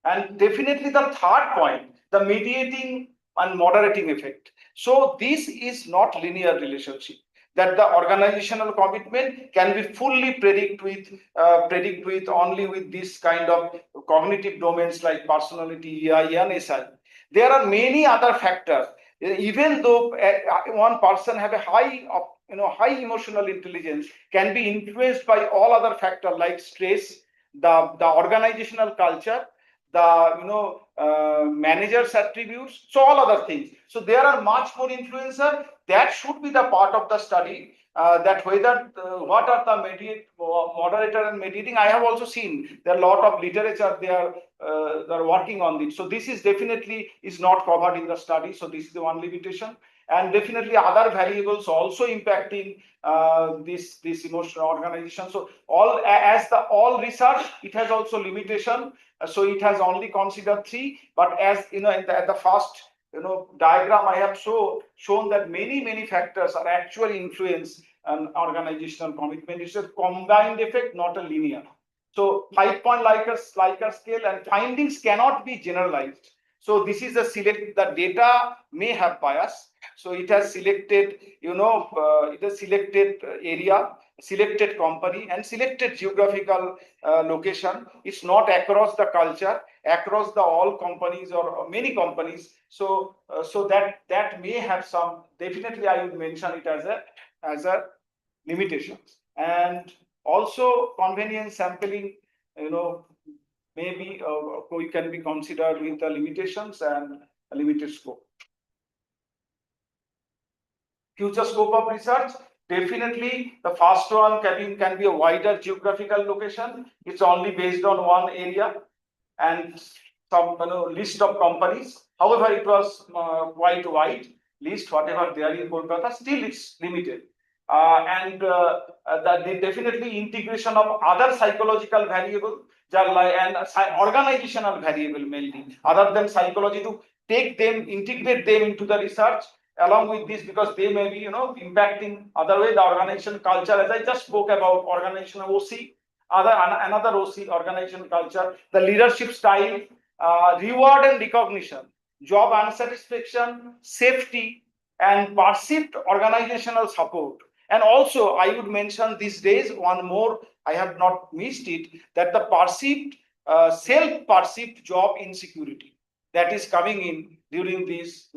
and definitely the third point, the mediating and moderating effect. So this is not linear relationship. That the organizational commitment can be fully predict with only with this kind of cognitive domains like personality, EI, and SI. There are many other factors. Even though one person have a high emotional intelligence, can be influenced by all other factors like stress, the organizational culture, the managers attributes, so all other things. So there are much more influencer that should be the part of the study. That whether what are the moderator and mediating. I have also seen there are a lot of literature they are working on it. So this is definitely is not covered in the study. So this is the one limitation, and definitely other variables also impacting this emotional organization. So all research, it has also limitation. So it has only considered 3, but as you know, at the first diagram I have shown that many factors are actually influence an organizational commitment. It's a combined effect, not a linear. So 5-point Likert scale, and findings cannot be generalized. So this is the data may have bias. So it has selected, it has selected area, selected company, and selected geographical location. It's not across the culture, across the all companies or many companies. So that may have some. Definitely, I would mention it as a limitations. And also convenience sampling, maybe we can be considered with the limitations and a limited scope. Future scope of research, definitely the first one can be a wider geographical location. It's only based on one area and some list of companies. However, it was quite wide list, whatever there in Kolkata, still it's limited. And definitely integration of other psychological variable and organizational variable mainly, other than psychology, to integrate them into the research along with this, because they may be impacting other way the organization culture, as I just spoke about organizational OC, another OC, organization culture, the leadership style, reward and recognition, job unsatisfaction, safety, and perceived organizational support. And also, I would mention these days one more, I have not missed it, that the perceived, self-perceived job insecurity that is coming in during these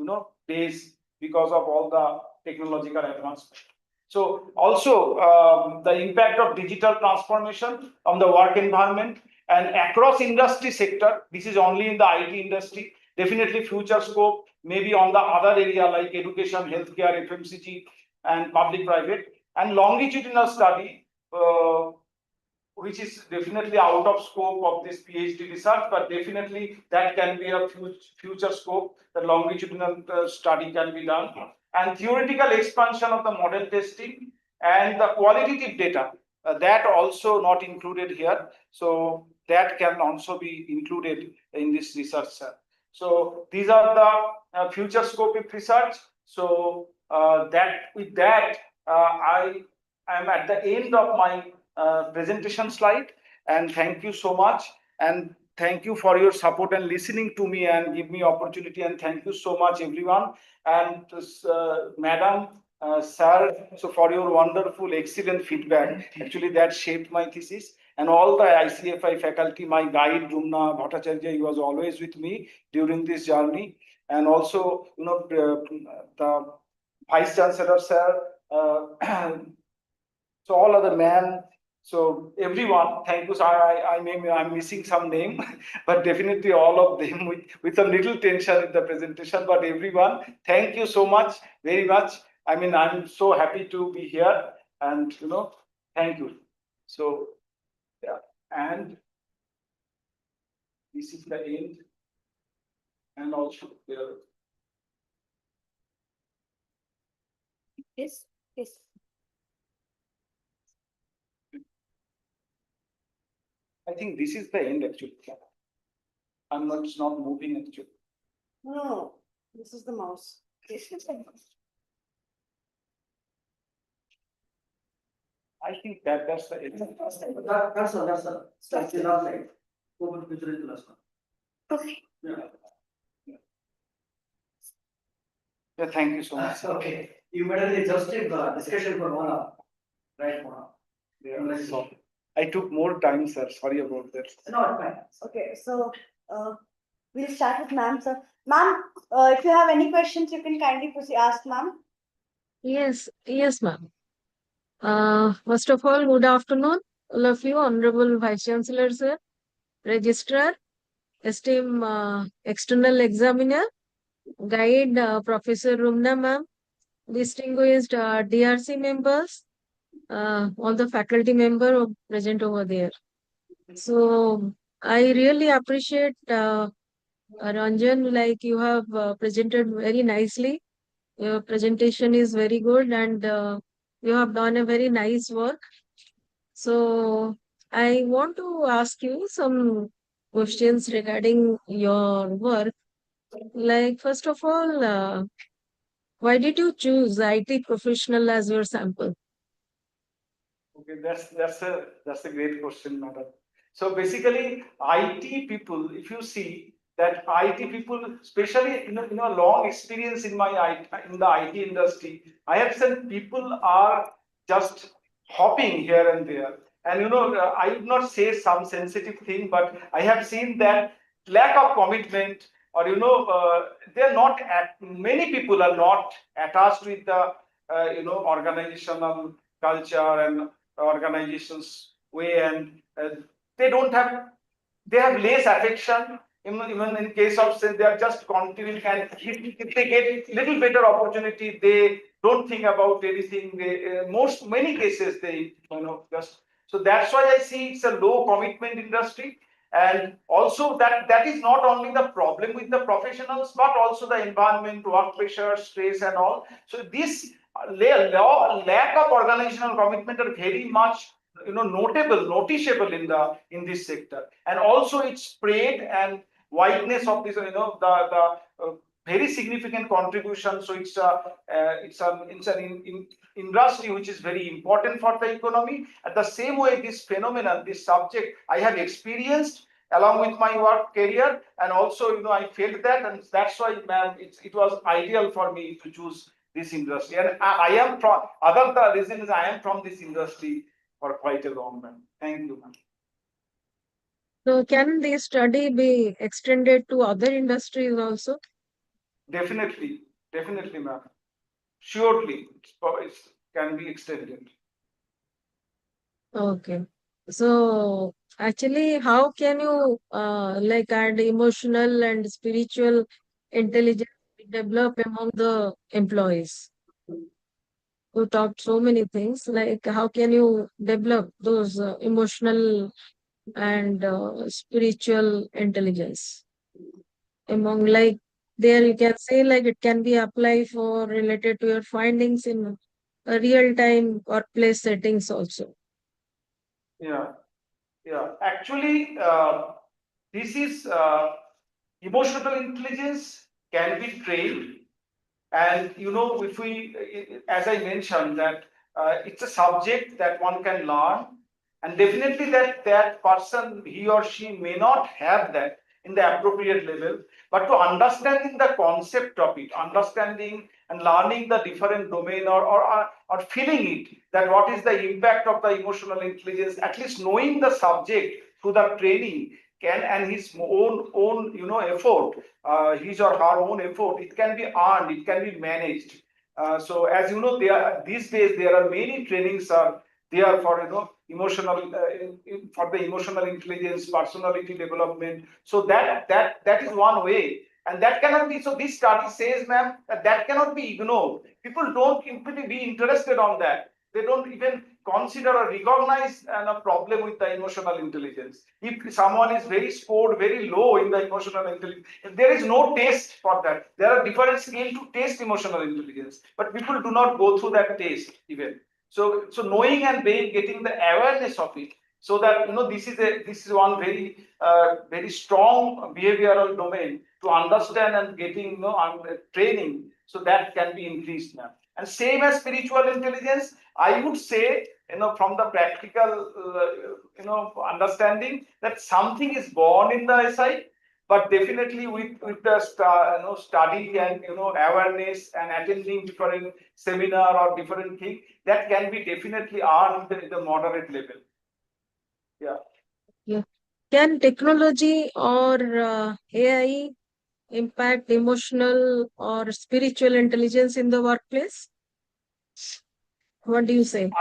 days because of all the technological advancement. So also the impact of digital transformation on the work environment and across industry sector. This is only in the IT industry. Definitely future scope maybe on the other area like education, healthcare, FMCG, and public-private, and longitudinal study, which is definitely out of scope of this PhD research, but definitely that can be a future scope. The longitudinal study can be done, and theoretical expansion of the model testing and the qualitative data, that also not included here. So that can also be included in this research. So these are the future scope of research. So with that, I am at the end of my presentation slide, and thank you so much, and thank you for your support and listening to me and give me opportunity, and thank you so much everyone, and madam, sir, so for your wonderful excellent feedback. Actually that shaped my thesis, and all the ICFI faculty, my guide Jumna Bhattacharya, he was always with me during this journey, and also the vice chancellor sir, so all other man, so everyone, thank you. Sorry, I'm missing some name, but definitely all of them with a little tension in the presentation. But everyone, thank you so much, very much. I mean, I'm so happy to be here, and thank you. So yeah, and This is the end, and also there. Yes. I think this is the end actually. I'm not, it's not moving actually. No, this is the mouse. This is the I think that's the end. That's all. That's enough, right? Open future in class. okay. Yeah. Yeah, thank you so much. Okay. You made an exhaustive discussion for 1 hour. Right, 1 hour. Yeah, so I took more time, sir. Sorry about that. No, it's fine. Okay, so we'll start with ma'am, sir. Ma'am, if you have any questions, you can kindly proceed, ask ma'am. Yes, ma'am. First of all, good afternoon, all of you, Honorable Vice Chancellor, sir, Registrar, esteemed external examiner, guide Professor Rumna, ma'am, distinguished DRC members, all the faculty member present over there. So I really appreciate Ranjan, like you have presented very nicely. Your presentation is very good, and you have done a very nice work. So I want to ask you some questions regarding your work. Like, first of all, why did you choose IT professional as your sample? Okay, that's a great question, madam. So basically, IT people, if you see that IT people, especially a long experience in in the IT industry, I have seen people are just hopping here and there. And I would not say some sensitive thing, but I have seen that lack of commitment, or they're not many people are not attached with the organizational culture and organizations way, and they don't have they have less affection. Even in case of, say, they are just continuing, and if they get little better opportunity, they don't think about anything. They, many cases they just, so that's why I see it's a low commitment industry. And also that is not only the problem with the professionals, but also the environment, work pressure, stress, and all. So this lack of organizational commitment are very much noticeable in this sector. And also its spread and wideness of this, the very significant contribution. So it's an industry which is very important for the economy. At the same way, this phenomenon, this subject, I have experienced along with my work career, and also I felt that, and that's why, ma'am, it was ideal for me to choose this industry. And I am from, other the reason is I am from this industry for quite a long time. Thank you, ma'am. So can this study be extended to other industries also? Definitely, ma'am. Surely, it can be extended. Okay. So actually, how can you like add emotional and spiritual intelligence develop among the employees? You talked so many things. Like, how can you develop those emotional and spiritual intelligence among, like, there you can say, like, it can be applied for related to your findings in a real time workplace settings also. Yeah. Actually, this is emotional intelligence can be trained. And if we, as I mentioned, that it's a subject that one can learn, and definitely that person, he or she may not have that in the appropriate level, but to understanding the concept of it, understanding and learning the different domain, or feeling it, that what is the impact of the emotional intelligence, at least knowing the subject through the training can, and his own effort, his or her own effort, it can be earned, it can be managed. So as you know, these days there are many trainings are there for emotional for the emotional intelligence, personality development. So that is one way, and that cannot be. So this study says, ma'am, that cannot be ignored. People don't simply be interested on that. They don't even consider or recognize a problem with the emotional intelligence. If someone is very scored very low in the emotional intelligence, there is no test for that. There are different scales to test emotional intelligence, but people do not go through that test even. So knowing and getting the awareness of it, so that this is one very strong behavioral domain to understand and getting training, so that can be increased now. And same as spiritual intelligence, I would say, from the practical understanding, that something is born in the SI, but definitely with the study and awareness and attending different seminar or different thing, that can be definitely earned at the moderate level. Yeah. Yeah. Can technology or AI impact emotional or spiritual intelligence in the workplace? What do you say?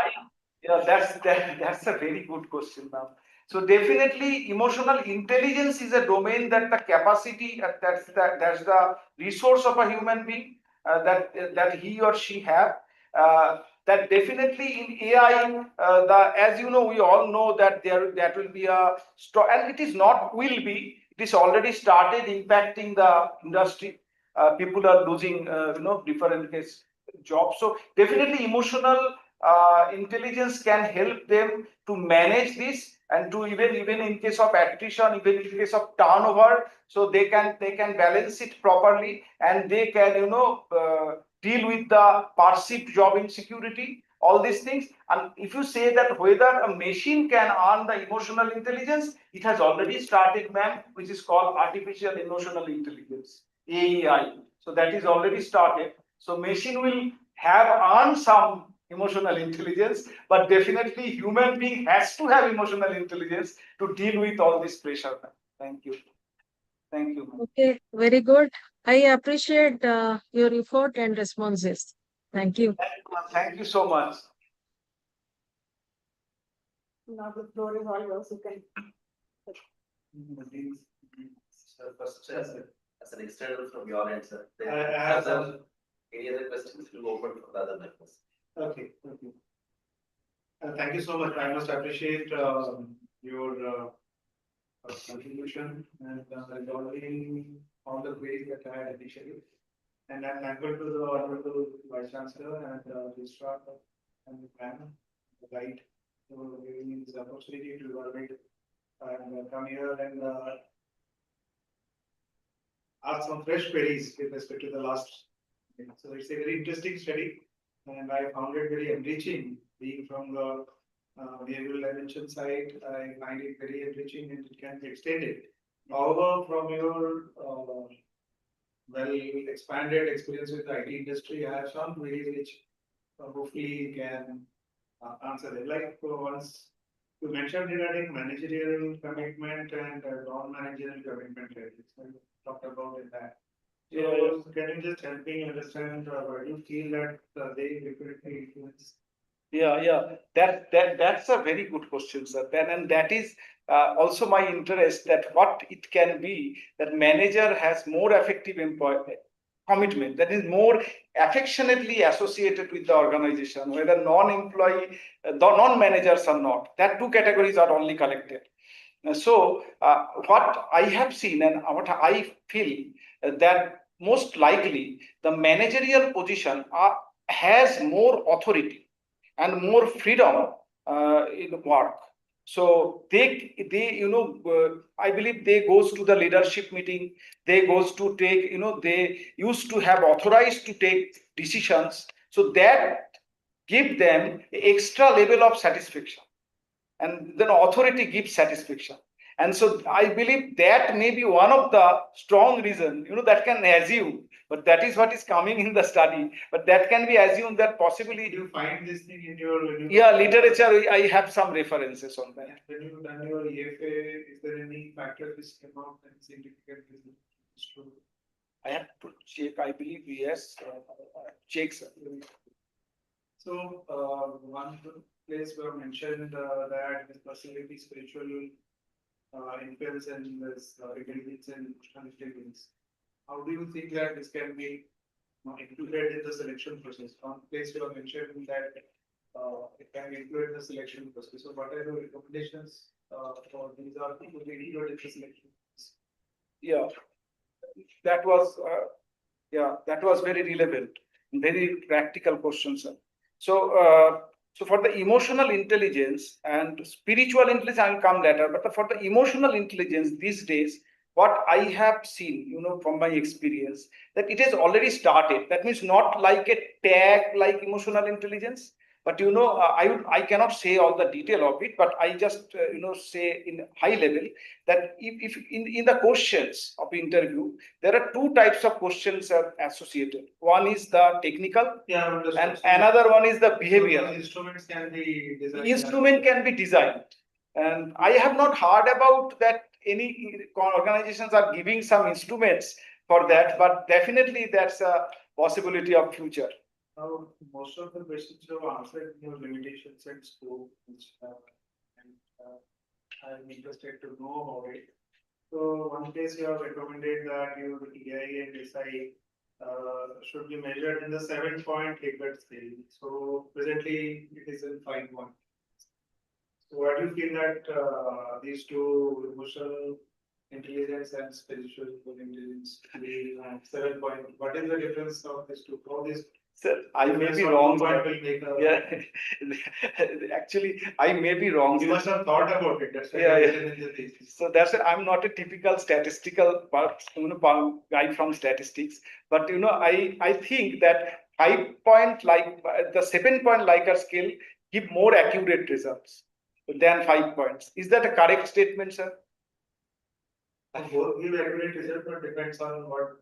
Yeah, that's a very good question now. So definitely, emotional intelligence is a domain that the capacity, that's the resource of a human being, that he or she have. That definitely in AI, as you know, we all know that that will be and it is not will be. It is already started impacting the industry. People are losing, different jobs. So definitely, emotional intelligence can help them to manage this, and to even in case of attrition, even in case of turnover, so they can balance it properly, and they can deal with the perceived job insecurity, all these things. And if you say that whether a machine can earn the emotional intelligence, it has already started, ma'am, which is called artificial emotional intelligence, AI. So that is already started. So machine will have earned some emotional intelligence, but definitely human being has to have emotional intelligence to deal with all this pressure. Thank you. Thank you. Okay, very good. I appreciate your effort and responses. Thank you. Thank you so much. Now the floor is all yours. You can. First, as an external from your end, sir, I have some. any other questions will open for the other members. Okay. Thank you so much. I must appreciate your contribution and resolving all the queries that I had initially. And I'm thankful to the Honorable Vice Chancellor and Registrar and the plan, the guide, for giving me this opportunity to evaluate and come here and ask some fresh queries with respect to the last. So it's a very interesting study, and I found it very enriching. Being from the behavioral dimension side, I find it very enriching, and it can be extended. However, from your well expanded experience with the IT industry, I have some queries which hopefully can answer them. Like once you mentioned regarding managerial commitment and non-managerial commitment, talked about in that. So can you just help me understand why do you feel that they definitely influence? That's a very good question, sir. And that is also my interest, that what it can be that manager has more effective commitment, that is more affectionately associated with the organization, whether non-employee, non-managers or not. That two categories are only collected. So what I have seen and what I feel, that most likely the managerial position has more authority and more freedom in work. So they I believe they goes to the leadership meeting, they goes to take, they used to have authorized to take decisions, so that give them extra level of satisfaction, and then authority gives satisfaction. And so I believe that may be one of the strong reason, that can assume, but that is what is coming in the study, but that can be assumed that possibly. Do you find this thing in your literature, I have some references on that. when you done your EFA, is there any factor which came out and significantly true? I have to check, I believe yes, check, sir. So one place where mentioned that this facility spiritual influence and this intelligence and emotional intelligence. How do you think that this can be included in the selection process? One place you have mentioned that it can influence the selection process. So what are the recommendations for these are to include the selection? Yeah, that was that was very relevant, very practical question, sir. So, so for the emotional intelligence and spiritual intelligence, I will come later. But for the emotional intelligence these days, what I have seen, from my experience, that it has already started. That means not like a tag like emotional intelligence, but I cannot say all the detail of it, but I just say in high level that if in the questions of interview there are two types of questions are associated. One is the technical, Yeah, and another one is the behavioral. Instruments can be designed. Instrument can be designed, and I have not heard about that any organizations are giving some instruments for that, but definitely that's a possibility of future. Now, most of the questions you have answered your limitations and scope, which and I'm interested to know about it. So one place you have recommended that your EI and SI should be measured in the 7-point Likert scale. So presently it is in 5-point. So why do you feel that these two, emotional intelligence and spiritual intelligence, to be 7-point? What is the difference of these two? How this Sir, I may be wrong. Yeah. Actually, I may be wrong. You must have thought about it. That's why Yeah. So that's it. I'm not a typical statistical guy from statistics, but I think that 5-point like the 7-point Likert scale give more accurate results than 5 points. Is that a correct statement, sir? Both give accurate result, but depends on what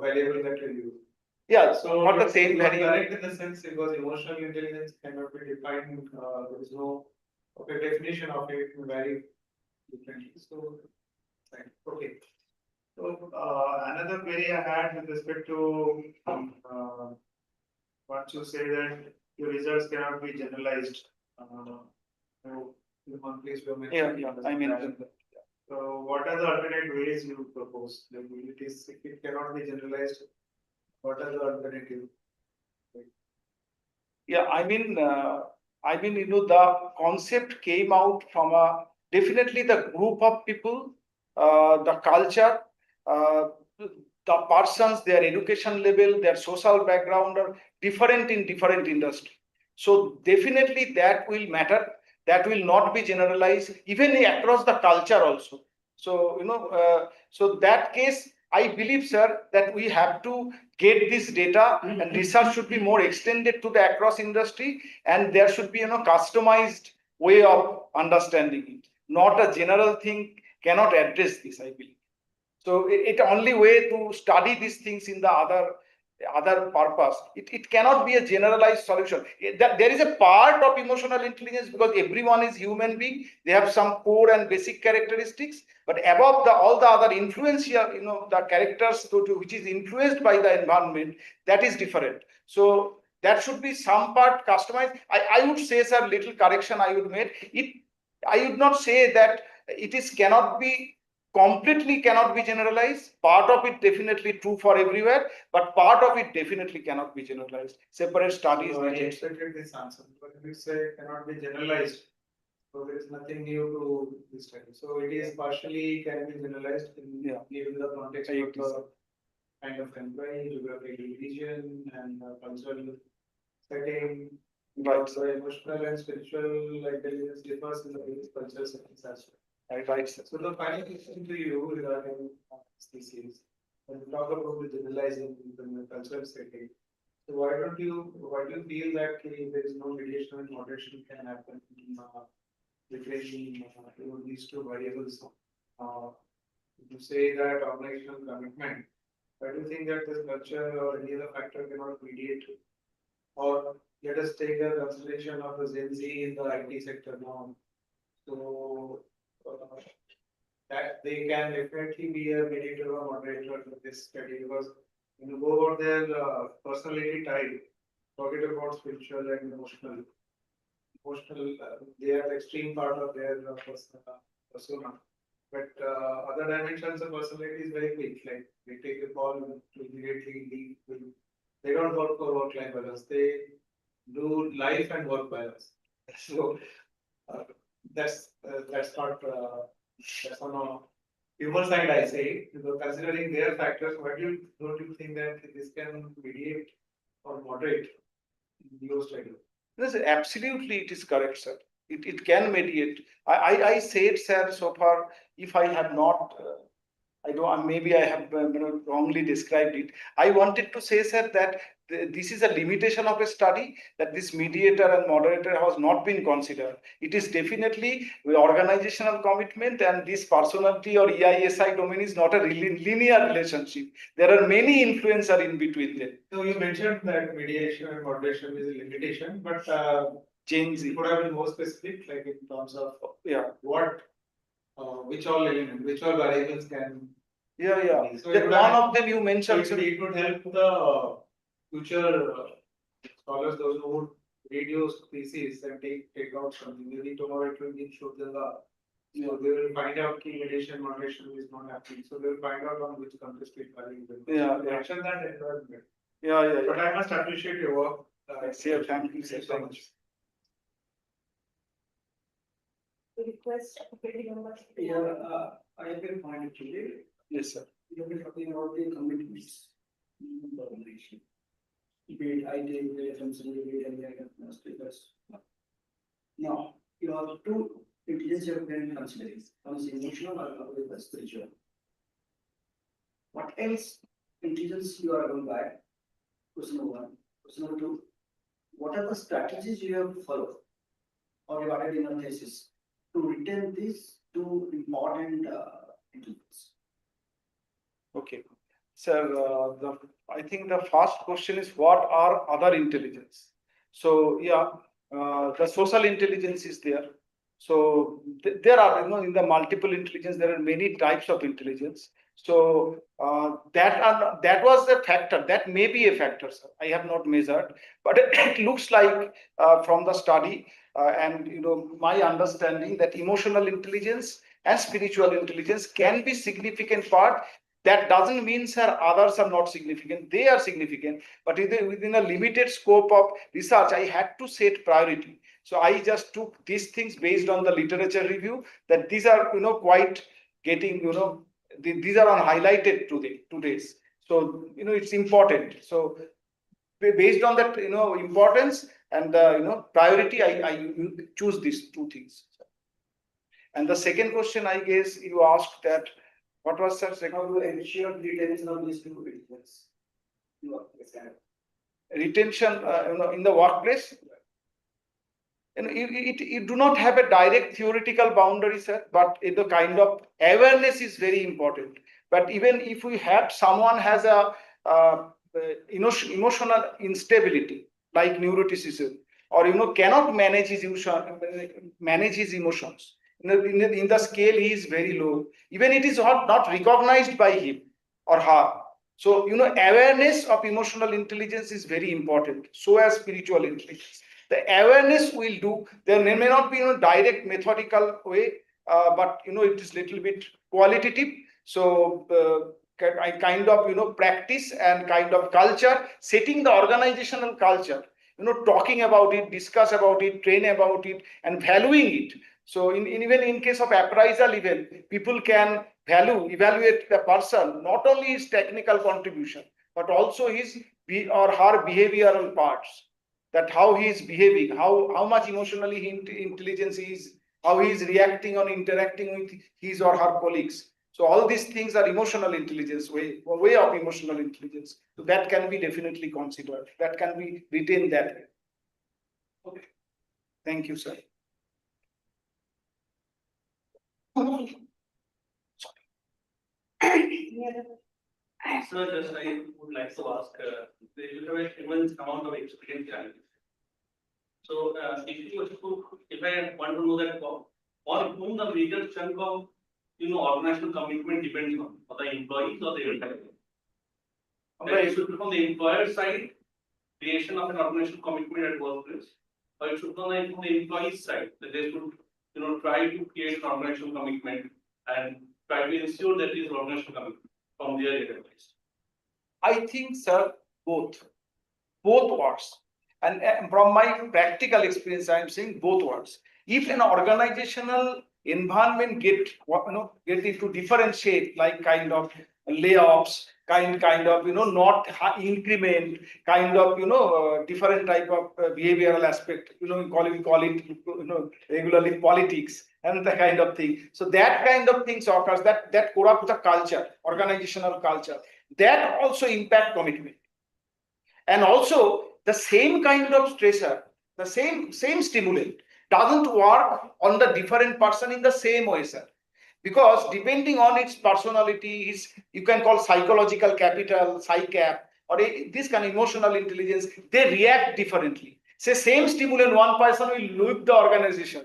variable that you use. Yeah, So not the same variable. Correct in the sense because emotional intelligence cannot be defined. There is no definition of it very differently. So okay. So another query I had with respect to once you say that your results cannot be generalized. So please Yeah, I mean. So what are the alternate ways you propose? Like it cannot be generalized. What are the alternatives? Yeah, I mean, the concept came out from definitely the group of people, the culture, the persons, their education level, their social background are different in different industry. So definitely that will matter. That will not be generalized even across the culture also. So so that case, I believe, sir, that we have to get this data and research should be more extended to the across industry, and there should be customized way of understanding it. Not a general thing cannot address this, I believe. So it only way to study these things in the other purpose. It cannot be a generalized solution. That there is a part of emotional intelligence because everyone is human being. They have some core and basic characteristics, but above all the other influential, the characters which is influenced by the environment, that is different. So that should be some part customized. I would say, sir, little correction I would make. I would not say that it is completely cannot be generalized. Part of it definitely true for everywhere, but part of it definitely cannot be generalized. Separate studies I needed. expected this answer, but if you say cannot be generalized, so there is nothing new to this study. So it is partially can be generalized given the context of the kind of employee, geographical region, and cultural setting. Right. So emotional and spiritual intelligence differs in the various cultural settings as well. Right, sir. So the final question to you regarding this is, when we talk about the generalizing in the cultural setting, so why do you feel that there is no mediation and moderation can happen between these two variables? You say that organizational commitment, why do you think that this culture or any other factor cannot mediate? Or let us take a consideration of the Gen Z in the IT sector now. So that they can definitely be a mediator or moderator in this study because when you go about their personality type, forget about spiritual and emotional. They are the extreme part of their persona. But other dimensions of personality is very quick. Like they take a call to immediately leave. They don't work for work-life balance. They do life and work balance. So uh, that's not that's on a human side. I say, considering their factors, don't you think that this can mediate or moderate in your study? Yes, absolutely, it is correct, sir. It can mediate. I said, sir, so far, if I have not, I don't, maybe I have wrongly described it. I wanted to say, sir, that this is a limitation of a study, that this mediator and moderator has not been considered. It is definitely organizational commitment, and this personality or EISI domain is not a really linear relationship. There are many influencers in between them. So you mentioned that mediation and moderation is a limitation, but Change it could have been more specific, like in terms of yeah. what, which all element, which all variables can. Yeah. So That one of them you mentioned. So it would help the future scholars, those who would read your thesis and take out something. Maybe tomorrow it will be shown the law. So they will find out key mediation moderation is not happening. So they will find out on which country state value. Yeah. Mention that environment. Yeah. But I must appreciate your work. Thank you so much. Request. Yeah, I have a point actually. Yes, sir. You have been talking about the commitments in the organization. Be it IT, be it FMCG, be it any kind of speakers. Now, you have two intelligence you have been considering. One is emotional and another is spiritual. What else intelligence you are going by? Question number one. Question number two. What are the strategies you have to follow or regarded in your thesis to retain these two important intelligence? Okay. Sir, I think the first question is, what are other intelligence? So yeah, the social intelligence is there. So there are, in the multiple intelligence, there are many types of intelligence. So that was a factor. That may be a factor, sir. I have not measured, but it looks like from the study and my understanding that emotional intelligence and spiritual intelligence can be significant part. That doesn't mean, sir, others are not significant. They are significant, but within a limited scope of research, I had to set priority. So I just took these things based on the literature review, that these are, quite getting, these are on highlighted today's. So, it's important. So based on that, importance and, priority, I choose these two things. And the second question, I guess you asked that, what was that second? How to ensure the retention of these two intelligence? Retention, in the workplace. You do not have a direct theoretical boundary, sir, but the kind of awareness is very important. But even if we have someone has a emotional instability like neuroticism, or cannot manage his emotions. In the scale, he is very low. Even it is not recognized by him or her. So awareness of emotional intelligence is very important. So as spiritual intelligence. The awareness will do. There may not be direct methodical way, but it is little bit qualitative. So I kind of practice and kind of culture, setting the organizational culture. Talking about it, discuss about it, train about it, and valuing it. So even in case of appraisal, even people can evaluate the person, not only his technical contribution, but also his or her behavioral parts. That how he is behaving, how much emotionally intelligence he is, how he is reacting or interacting with his or her colleagues. So all these things are emotional intelligence, way of emotional intelligence. So that can be definitely considered. That can be retained that way. Okay. Thank you, sir. Sir, just I would like to ask, there is a immense amount of experience challenges. So, if I want to know that on whom the major chunk of organizational commitment depends on, for the employees or the employer? It should be from the employer side, creation of an organizational commitment at workplace, or it should be from the employee side, that they should try to create an organizational commitment and try to ensure that this organizational commitment from their enterprise. I think, sir, both works. And from my practical experience, I am saying both words. If an organizational environment get into different shape, like kind of layoffs, kind of not increment, kind of different type of behavioral aspect, we call it regularly politics and the kind of thing. So that kind of things occurs that corrupt the culture, organizational culture. That also impact commitment. And also the same kind of stressor, the same stimulant doesn't work on the different person in the same way, sir. Because depending on its personality, is you can call psychological capital, psycap, or this kind of emotional intelligence, they react differently. Say same stimulant, one person will leave the organization.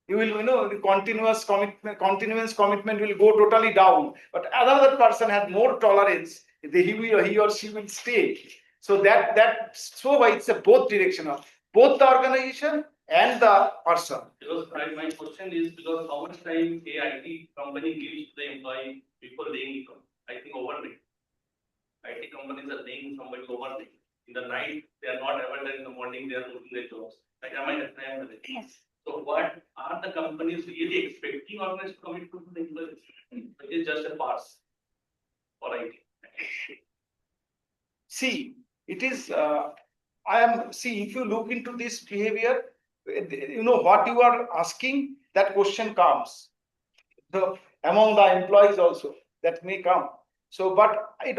You will, the continuous commitment will go totally down. But another person has more tolerance. He or she will stay. So so why it's a both directional, both the organization and the person. Because my question is because how much time a IT company gives the employee before laying it off? I think overnight. IT companies are laying somebody overnight. In the night, they are not available. In the morning, they are looking their jobs. Like am I right? Yes. So what are the companies really expecting organized to commit to the employees? It is just a farce for IT. See, it is, see, if you look into this behavior, what you are asking, that question comes. Among the employees also, that may come. So, but I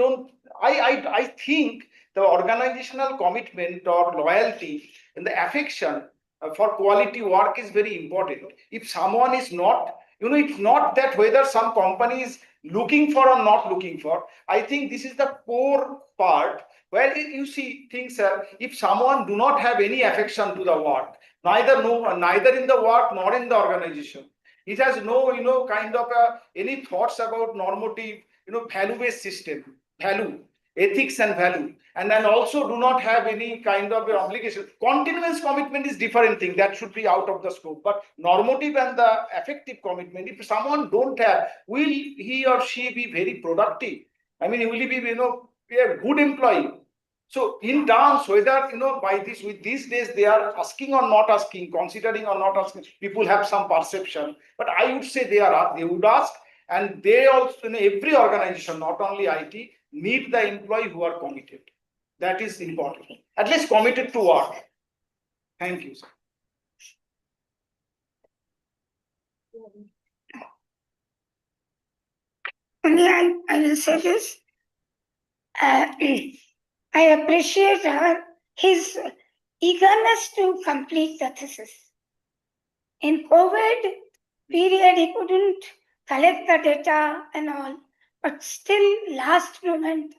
think the organizational commitment or loyalty and the affection for quality work is very important. If someone is not, it's not that whether some company is looking for or not looking for. I think this is the core part where you see things. If someone do not have any affection to the work, neither in the work nor in the organization, it has no kind of any thoughts about normative value-based system, value, ethics and value, and then also do not have any kind of obligation. Continuous commitment is different thing, that should be out of the scope. But normative and the effective commitment, if someone don't have, will he or she be very productive? I mean, will he be be a good employee? So in terms whether by this, with these days they are asking or not asking, considering or not asking, people have some perception. But I would say they would ask, and they also in every organization, not only IT, need the employee who are committed. That is important. At least committed to work. Thank you, sir. Only I will say this. I appreciate his eagerness to complete the thesis. In COVID period, he couldn't collect the data and all, but still last moment,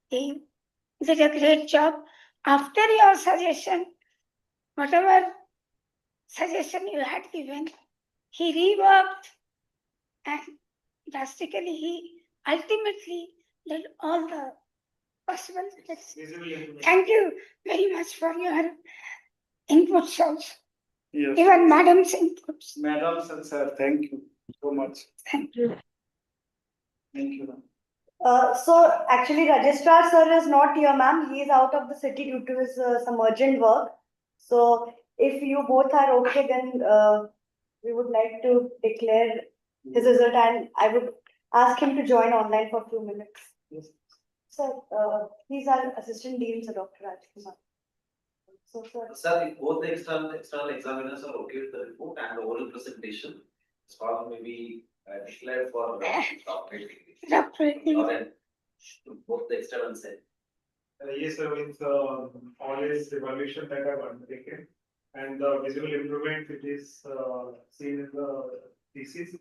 he did a great job. After your suggestion, whatever suggestion you had given, he reworked and drastically he ultimately did all the possible things. Thank you very much for your inputs also. Yes. Even madam's inputs. Madam and sir, thank you so much. Thank you. Thank you, ma'am. So actually Registrar sir is not here, ma'am. He is out of the city due to his some urgent work. So if you both are okay, then we would like to declare his result, and I would ask him to join online for a few minutes. Yes. Sir, he's our assistant dean, Sir Dr. Rajkumar. So sir. Sir, if both the external examiners are okay with the report and the oral presentation, this problem may be declared for doctorate degree. Doctorate degree. Or then both the external said. Yes, sir, with always evaluation that I've undertaken and the visible improvement it is seen in the thesis,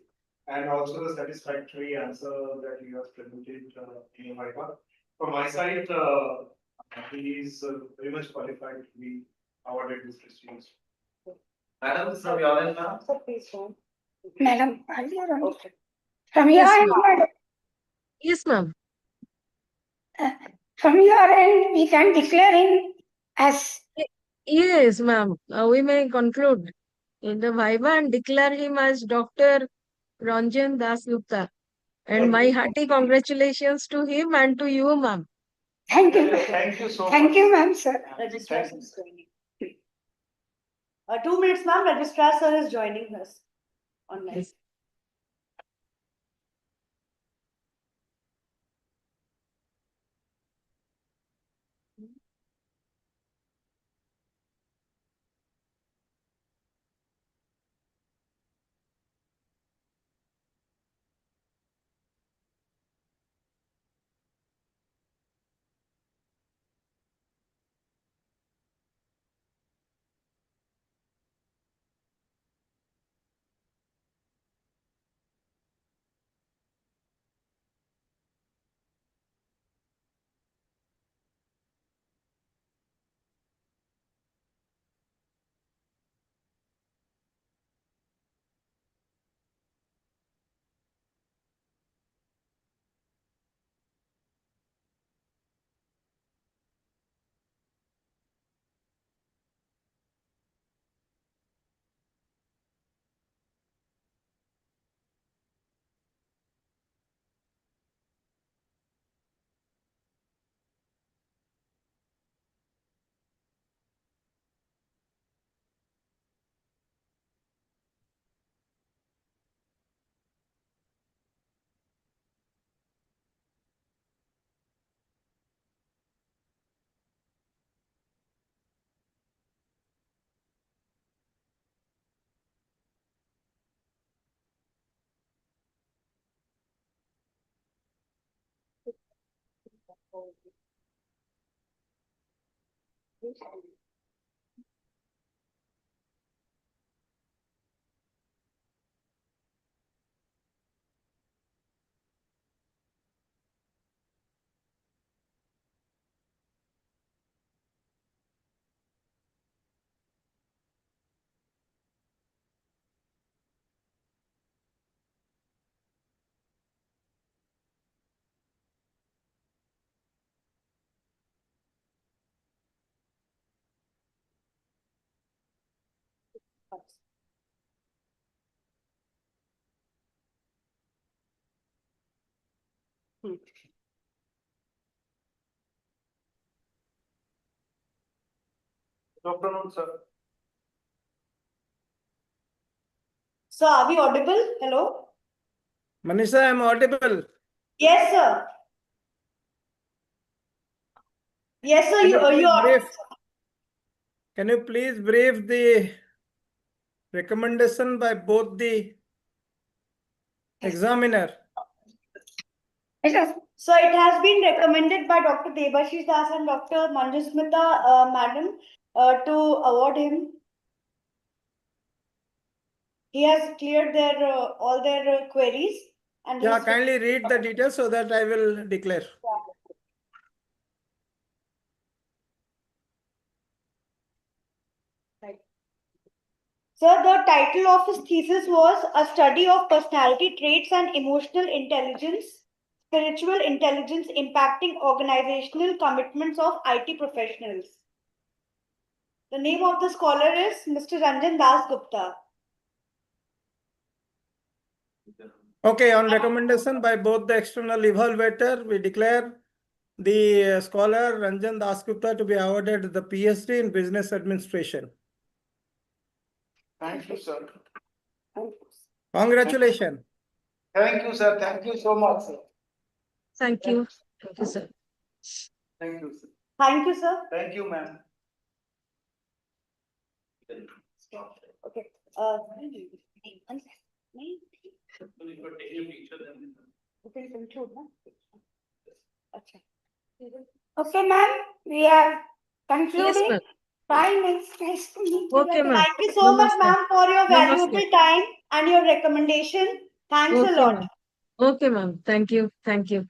and also the satisfactory answer that you have presented in Viva. From my side, he is very much qualified to be awarded this prestigious. Madam, from your end, ma'am? Sir, please join. Madam, are you on? Okay. From your Yes, end, ma'am. madam. Yes, ma'am. From your end, we can declare him as Yes, ma'am. We may conclude in the Viva and declare him as Dr. Ranjan Das Gupta. And my hearty congratulations to him and to you, ma'am. thank you. Thank you so much. Thank you, ma'am, sir. Registrar Thank you. is joining. 2 minutes, ma'am. Registrar sir is joining us online. Yes. Good afternoon, sir. So are we audible? Hello? Manisha, I am audible. Yes, sir. Yes, sir. Can You, you please you are. brief? Can you please brief the recommendation by both the examiner? So it has been recommended by Dr. Debashish Das and Dr. Manjusmita madam to award him. He has cleared their all their queries and Yeah, his- kindly read the details so that I will declare. Sir, the title of his thesis was A Study of Personality Traits and Emotional Intelligence, Spiritual Intelligence Impacting Organizational Commitments of IT Professionals. The name of the scholar is Mr. Ranjan Das Gupta. Okay, on recommendation by both the external evaluator, we declare the scholar Ranjan Dasgupta to be awarded the PhD in Business Administration. Thank you, sir. Congratulations. Thank you, sir. Thank you so much, sir. Thank you. Thank you, sir. Thank you, sir. Thank you, sir. Thank you, ma'am. Okay. So if you're taking a picture, then. Okay, conclude, no? Okay. Okay, ma'am, we are Yes, concluding. ma'am. Bye, nice to meet you. Okay, ma'am. Thank you so much, Namaste. ma'am, for your Namaste. valuable time and your recommendation. Thanks a Okay, lot. ma'am. Okay, ma'am. Thank you. Thank you.